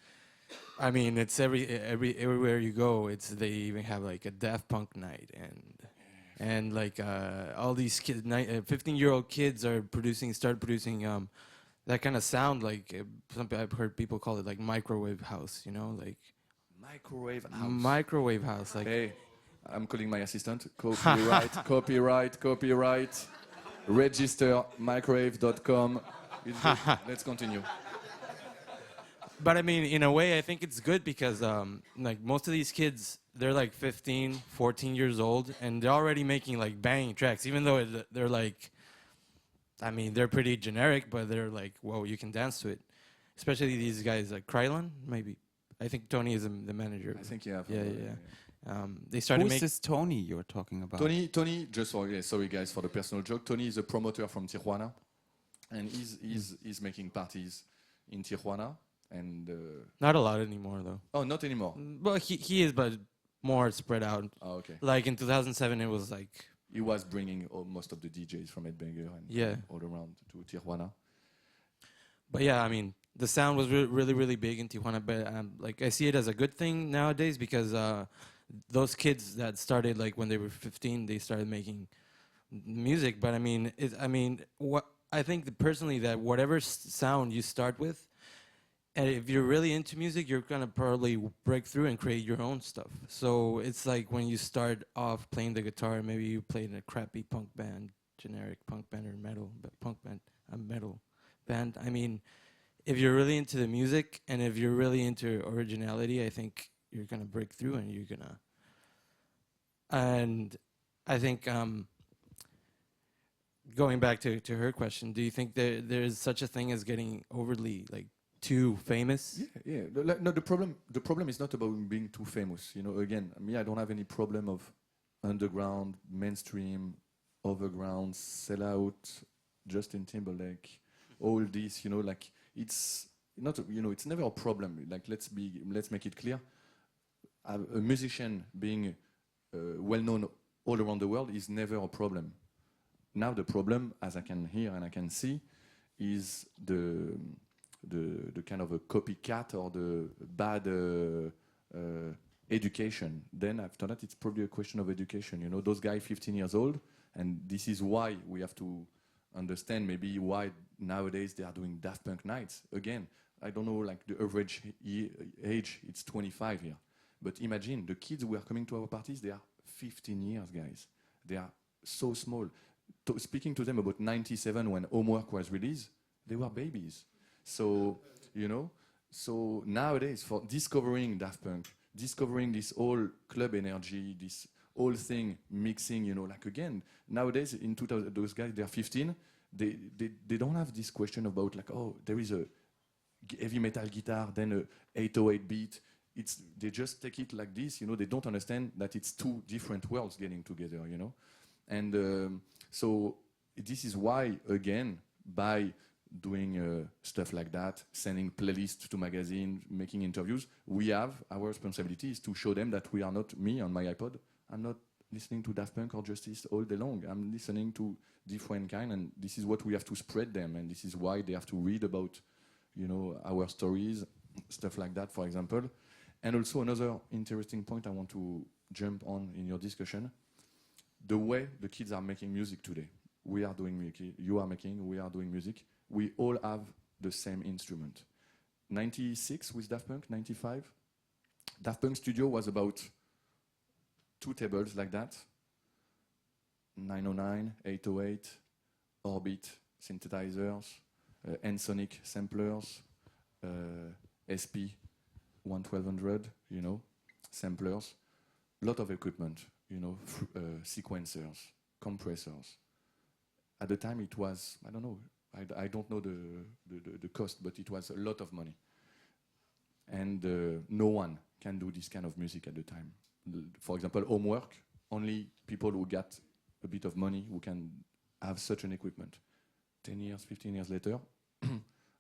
I mean, it's everywhere you go, they even have like a Daft Punk night and like all these kids, 15-year-old kids start producing that kind of sound, like I've heard people call it like microwave house, you know, like microwave house. Like, hey, I'm calling my assistant. Copyright. Register microwave.com. Let's continue. But I mean, in a way, I think it's good because like most of these kids, they're like 15, 14 years old, and they're already making like banging tracks, even though they're like, I mean, they're pretty generic, but they're like, whoa, you can dance to it. Especially these guys like Krylon, maybe. I think Tony is the manager. I think, yeah. They started Who's this Tony you're talking about? Tony, just sorry guys for the personal joke. Tony is a promoter from Tijuana, and he's making parties in Tijuana. And not a lot anymore, though. Oh, not anymore. Well, he is, but more spread out. Oh, okay. Like in 2007, it was like he was bringing most of the DJs from Headbanger and all around to Tijuana. But yeah, I mean, the sound was really, really big in Tijuana. But like I see it as a good thing nowadays because those kids that started like when they were 15, they started making music. But I mean, what I think personally that whatever sound you start with. And if you're really into music, you're gonna probably break through and create your own stuff. So it's like when you start off playing the guitar, maybe you played in a crappy punk band, generic punk band or metal band. I mean, if you're really into the music and if you're really into originality, I think you're gonna break through and you're gonna. And I think going back to her question, do you think there is such a thing as getting overly like too famous? Yeah. No, the problem is not about being too famous. You know, again, me, I don't have any problem of underground, mainstream, overground, sellout, Justin Timberlake, all this. You know, like it's not. You know, it's never a problem. Like let's make it clear. A musician being well known all around the world is never a problem. Now the problem, as I can hear and I can see, is the kind of a copycat or the bad education. Then after that, it's probably a question of education. You know, those guys 15 years old, and this is why we have to understand maybe why nowadays they are doing Daft Punk nights. Again, I don't know, like the average age, it's 25 here. But imagine, the kids who are coming to our parties, they are 15 years, guys. They are so small. Speaking to them about 97 when Homework was released, they were babies. So, you know, so nowadays for discovering Daft Punk, discovering this whole club energy, this whole thing mixing, you know, like again, nowadays in 2000, those guys, they are 15, they don't have this question about like, oh, there is a heavy metal guitar, then a 808 beat. They just take it like this, you know, they don't understand that it's two different worlds getting together, you know. And so this is why, again, by doing stuff like that, sending playlists to magazines, making interviews, we have our responsibility is to show them that we are not, me on my iPod, I'm not listening to Daft Punk or Justice all day long. I'm listening to different kind, and this is what we have to spread them, and this is why they have to read about, you know, our stories, stuff like that, for example. And also another interesting point I want to jump on in your discussion, the way the kids are making music today. We are doing music, you are making, we are doing music. We all have the same instrument. 96 with Daft Punk, 95. Daft Punk studio was about 2 tables like that. 909, 808, Orbit synthesizers, Ensoniq samplers, SP 1200, you know, samplers, lot of equipment, you know, sequencers, compressors. At the time it was, I don't know, I don't know the cost, but it was a lot of money. And no one can do this kind of music at the time. For example, Homework, only people who got a bit of money who can have such an equipment. 10 years, 15 years later,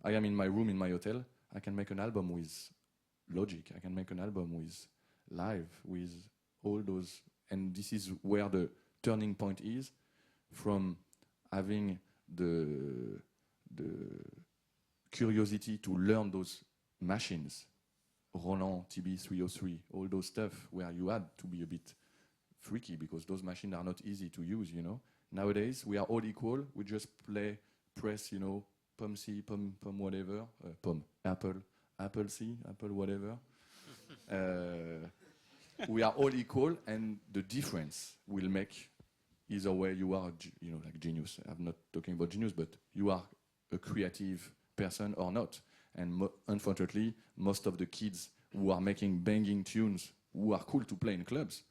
I am in my room in my hotel, I can make an album with Logic, I can make an album with Live, with all those, and this is where the turning point is, from having the curiosity to learn those machines, Roland, TB303, all those stuff where you had to be a bit freaky because those machines are not easy to use, you know. Nowadays, we are all equal. We just press, you know, Pom C, Pom whatever, Pom, Apple C, Apple whatever. We are all equal, and the difference will make either way you are, you know, like genius. I'm not talking about genius, but you are a creative person or not. And unfortunately, most of the kids who are making banging tunes, who are cool to play in clubs,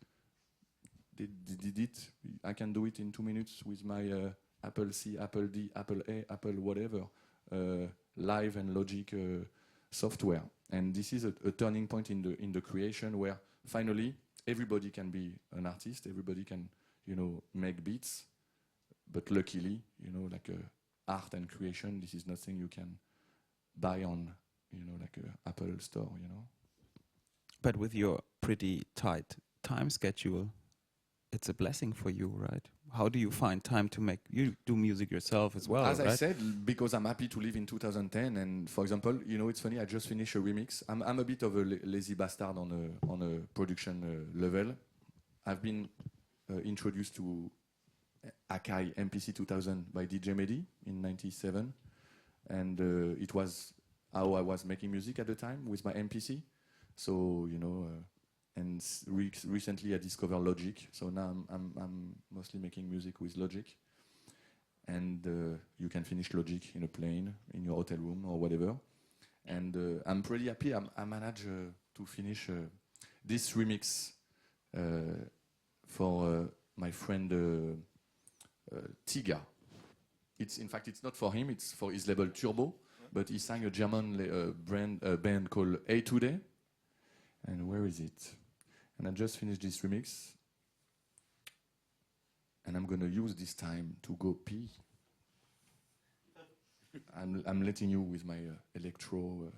they did it. I can do it in 2 minutes with my Apple C, Apple D, Apple A, Apple whatever, Live and Logic software. And this is a turning point in the creation where finally everybody can be an artist, everybody can, you know, make beats. But luckily, you know, like art and creation, this is nothing you can buy on, you know, like a Apple store, you know. But with your pretty tight time schedule, it's a blessing for you, right? How do you find time to make, you do music yourself as well, As right? I said, because I'm happy to live in 2010, and for example, you know, it's funny, I just finished a remix. I'm a bit of a lazy bastard on a production level. I've been introduced to Akai MPC 2000 by DJ Mehdi in 97, and it was how I was making music at the time with my MPC. So, you know, and recently I discovered Logic, so now I'm mostly making music with Logic. And you can finish Logic in a plane, in your hotel room or whatever. And I'm pretty happy. I managed to finish this remix for my friend Tiga. In fact, it's not for him, it's for his label Turbo, but he sang a German band called A Today. And where is it? And I just finished this remix, and I'm gonna use this time to go pee. I'm letting you with my electro.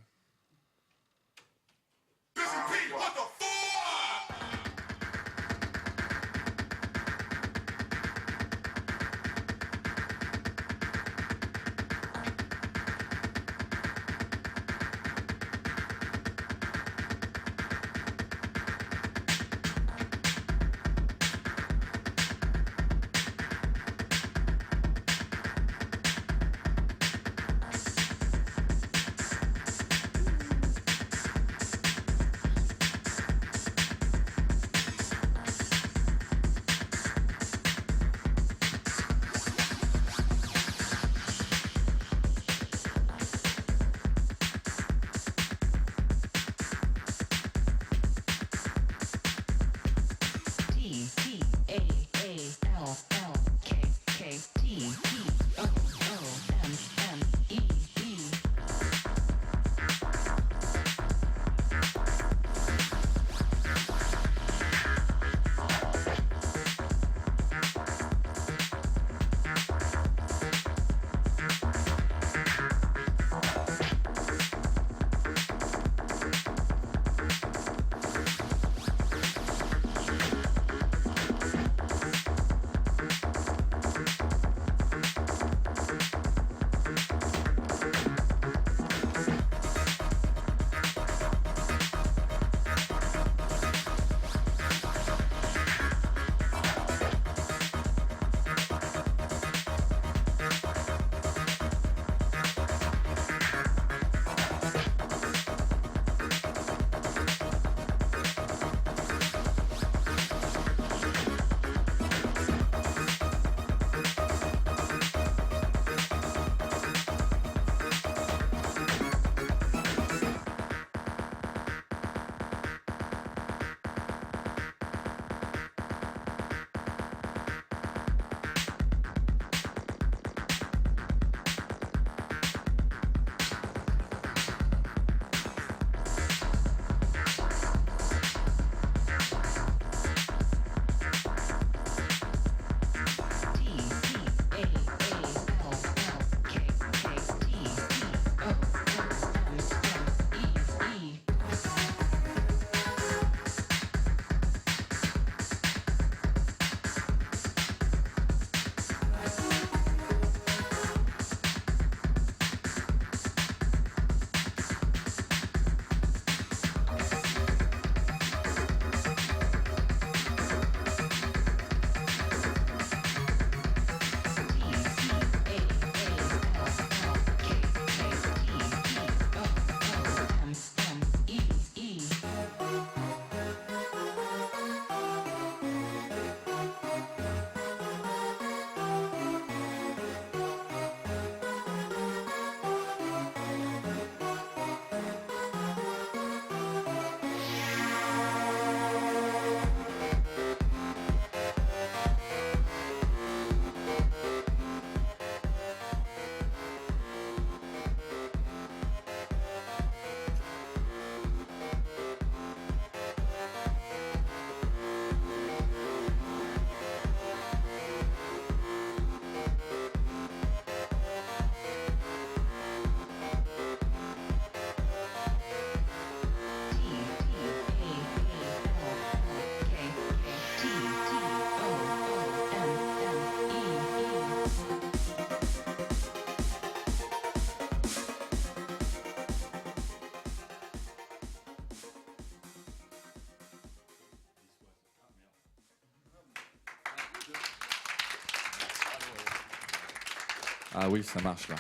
Ah oui, ça marche là.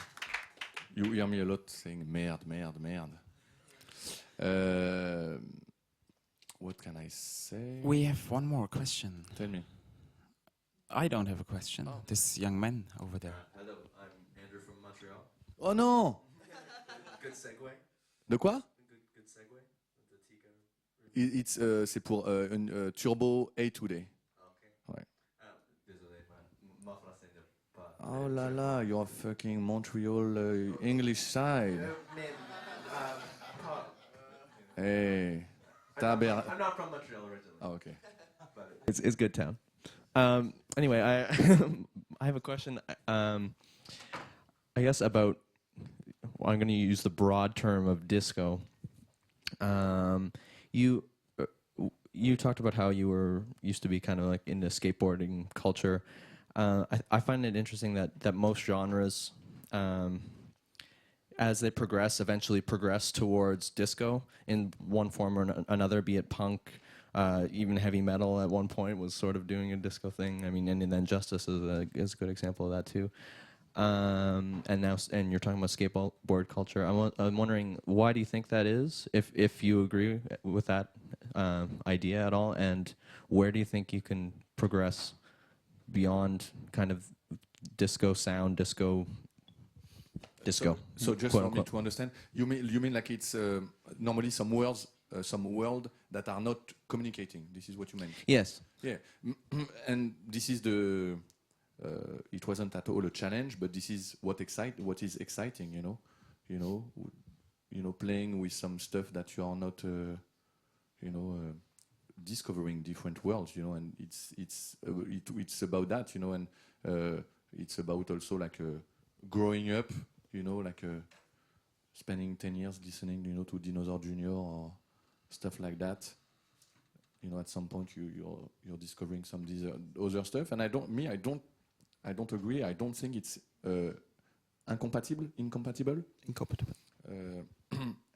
You hear me a lot saying merde, merde, merde. What can I say? We have one more question. Tell me. I don't have a question. This young man over there. Hello, I'm Andrew from Montreal. Oh non! Good segue. De quoi? Good segue. The Tika. C'est pour un Turbo A Today. Okay. Ouais. Désolé, mon français n'est pas. Oh là là, you're fucking Montreal English side. Hey, I'm not from Montreal originally. Oh, okay. But It's good town. Anyway, I I have a question. I guess about. Well, I'm going to use the broad term of disco. You talked about how you used to be kind of like into skateboarding culture. I find it interesting that most genres, as they progress, eventually progress towards disco in one form or another, be it punk, even heavy metal at one point was sort of doing a disco thing. I mean, and then Justice is a good example of that too. And you're talking about skateboard culture. I'm wondering, why do you think that is? If you agree with that idea at all, and where do you think you can progress beyond kind of disco sound, disco? So just for me to understand, you mean like it's normally some words that are not communicating. This is what you meant. Yes. Yeah, and this is the. It wasn't at all a challenge, but this is what is exciting. You know, playing with some stuff that you are not. Discovering different worlds. And it's about that. And it's about also like growing up. Spending 10 years listening, to Dinosaur Jr. or stuff like that. At some point you're discovering some other stuff, and I don't agree. I don't think it's incompatible.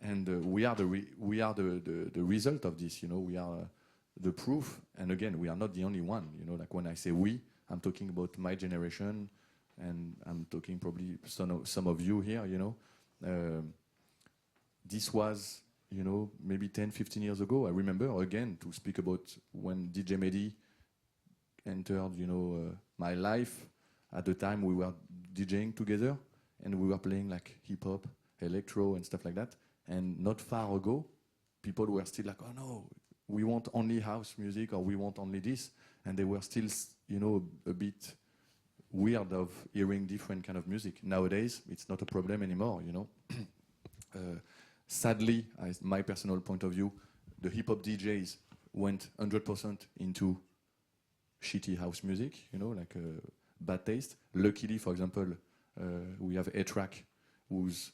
And we are the result of this. We are the proof. And again, we are not the only one. Like when I say we, I'm talking about my generation, and I'm talking probably some of you here. This was, maybe 10, 15 years ago. I remember, again, to speak about when DJ Mehdi entered, my life. At the time, we were DJing together, and we were playing like hip-hop, electro, and stuff like that. And not far ago, people were still like, oh no, we want only house music, or we want only this. And they were still, a bit weird of hearing different kind of music. Nowadays, it's not a problem anymore, Sadly, my personal point of view, the hip-hop DJs went 100% into shitty house music, like bad taste. Luckily, for example, we have A-Track, who's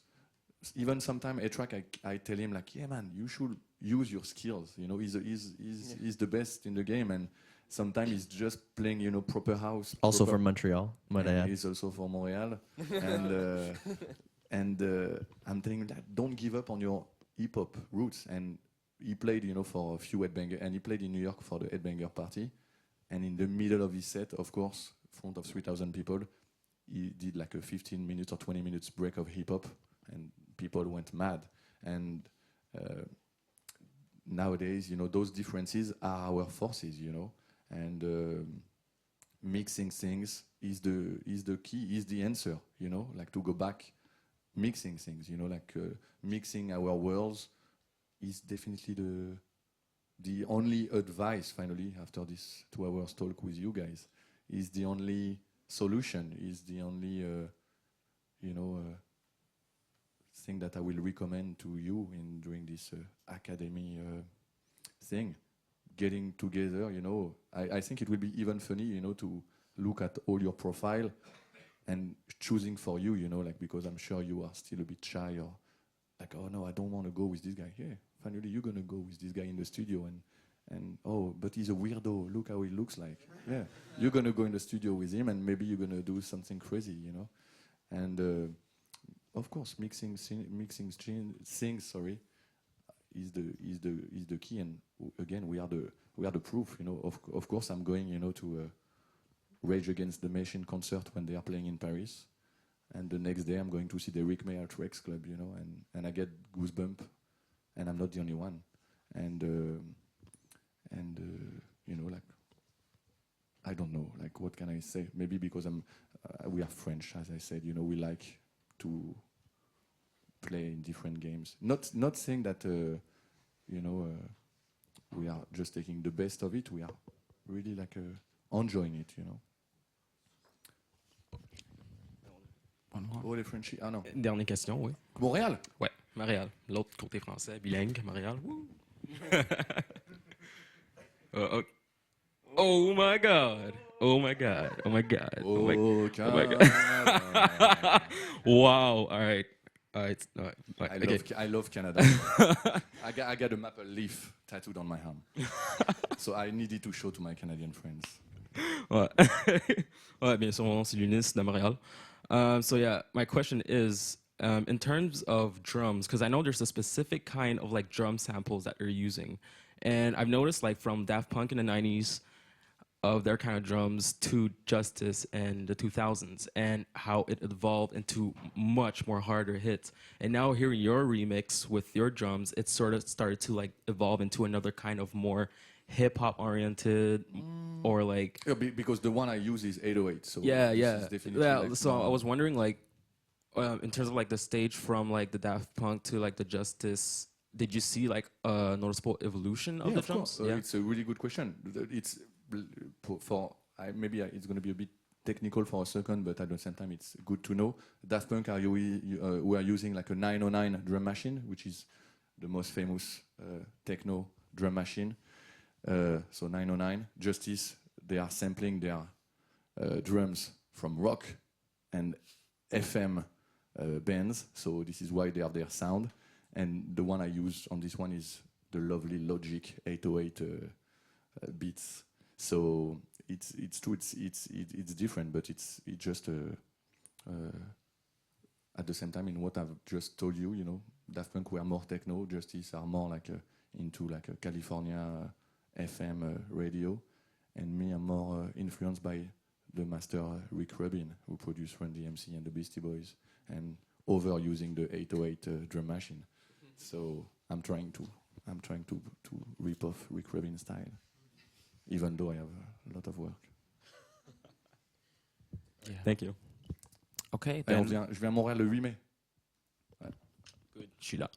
even sometimes A-Track, I tell him like, yeah, man, you should use your skills. He's the best in the game, and sometimes he's just playing, proper house. Also from Montreal, might I add. He's also from Montreal, and I'm telling him that don't give up on your hip-hop roots. And he played, for a few headbangers, and he played in New York for the headbanger party. And in the middle of his set, of course, in front of 3,000 people, he did like a 15 minutes or 20 minutes break of hip-hop, and people went mad. And nowadays, those differences are our forces, and mixing things is the key, is the answer, like to go back, mixing things, like mixing our worlds is definitely the only advice, finally, after this 2 hours talk with you guys, is the only solution, is the only, thing that I will recommend to you during this academy thing. Getting together, I think it will be even funny, to look at all your profile and choosing for you, like, because I'm sure you are still a bit shy, or like, oh no, I don't want to go with this guy. Yeah, finally you're gonna go with this guy in the studio, and oh, but he's a weirdo. Look how he looks like. Yeah, you're gonna go in the studio with him, and maybe you're gonna do something crazy, And of course, mixing things. Sorry, is the key. And again, we are the proof. Of course, I'm going, to Rage Against the Machine concert when they are playing in Paris. and the next day I'm going to see the Rick May at Rex Club, you know, and I get goosebump, and I'm not the only one, and you know, like, I don't know, like, what can I say? Maybe because we are French, as I said, you know, we like to play in different games. Not saying that, you know, we are just taking the best of it. We are really like enjoying it, you know. Oh, les Frenchies. Ah non. Dernière question, oui. Montréal? Ouais, Montréal. L'autre côté français, bilingue, Montréal. Woo! Okay. Oh my God! Oh my God! Oh my God! Oh my, oh my God! Wow! All right. I love Canada. I got a maple leaf tattooed on my arm, so I needed to show to my Canadian friends. Ouais. Ouais, bien sûr, mon nom c'est Lunis de Montréal. So yeah, my question is, in terms of drums, because I know there's a specific kind of like drum samples that you're using, and I've noticed like from Daft Punk in the 90s, of their kind of drums to Justice and the 2000s, and how it evolved into much more harder hits. And now hearing your remix with your drums, it sort of started to like evolve into another kind of more hip hop oriented, or like because the one I use is 808. So yeah. Is definitely like So I was wondering, like, in terms of like the stage from like the Daft Punk to like the Justice, did you see like a noticeable evolution of the drums? Yeah, it's a really good question. It's maybe it's going to be a bit technical for a second, but at the same time it's good to know. Daft Punk we are using like a 909 drum machine, which is the most famous techno drum machine. So 909. Justice, they are sampling their drums from rock and FM bands, so this is why they have their sound. And the one I use on this one is the lovely Logic 808 beats. So it's true, it's different, but it's just at the same time, in what I've just told you, you know, Daft Punk were more techno, Justice are more like into like a California FM radio, and me, I'm more influenced by the master Rick Rubin, who produced Run DMC and the Beastie Boys, and overusing the 808 drum machine. So I'm trying to rip off Rick Rubin style, even though I have a lot of work. Yeah. Thank you. Okay. Je viens à Montréal le 8 mai. Ouais. Good. Je suis là.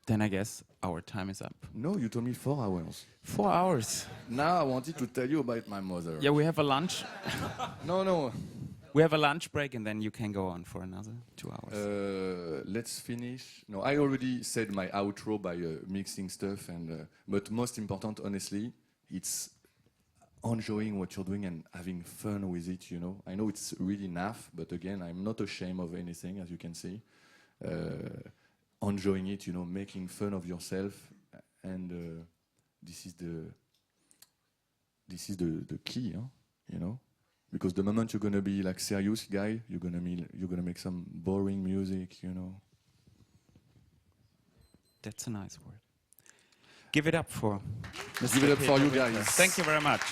Then I guess our time is up. No, you told me 4 hours. 4 hours. Now I wanted to tell you about my mother. Yeah, we have a lunch. No. We have a lunch break, and then you can go on for another 2 hours. Let's finish. No, I already said my outro by mixing stuff, and but most important, honestly, it's enjoying what you're doing and having fun with it. You know, I know it's really naff, but again, I'm not ashamed of anything, as you can see. Enjoying it, you know, making fun of yourself, and this is the key, huh? You know. Because the moment you're gonna be like serious guy, you're gonna make some boring music, you know. That's a nice word. Give it up for Give it up for you guys. Thank you very much.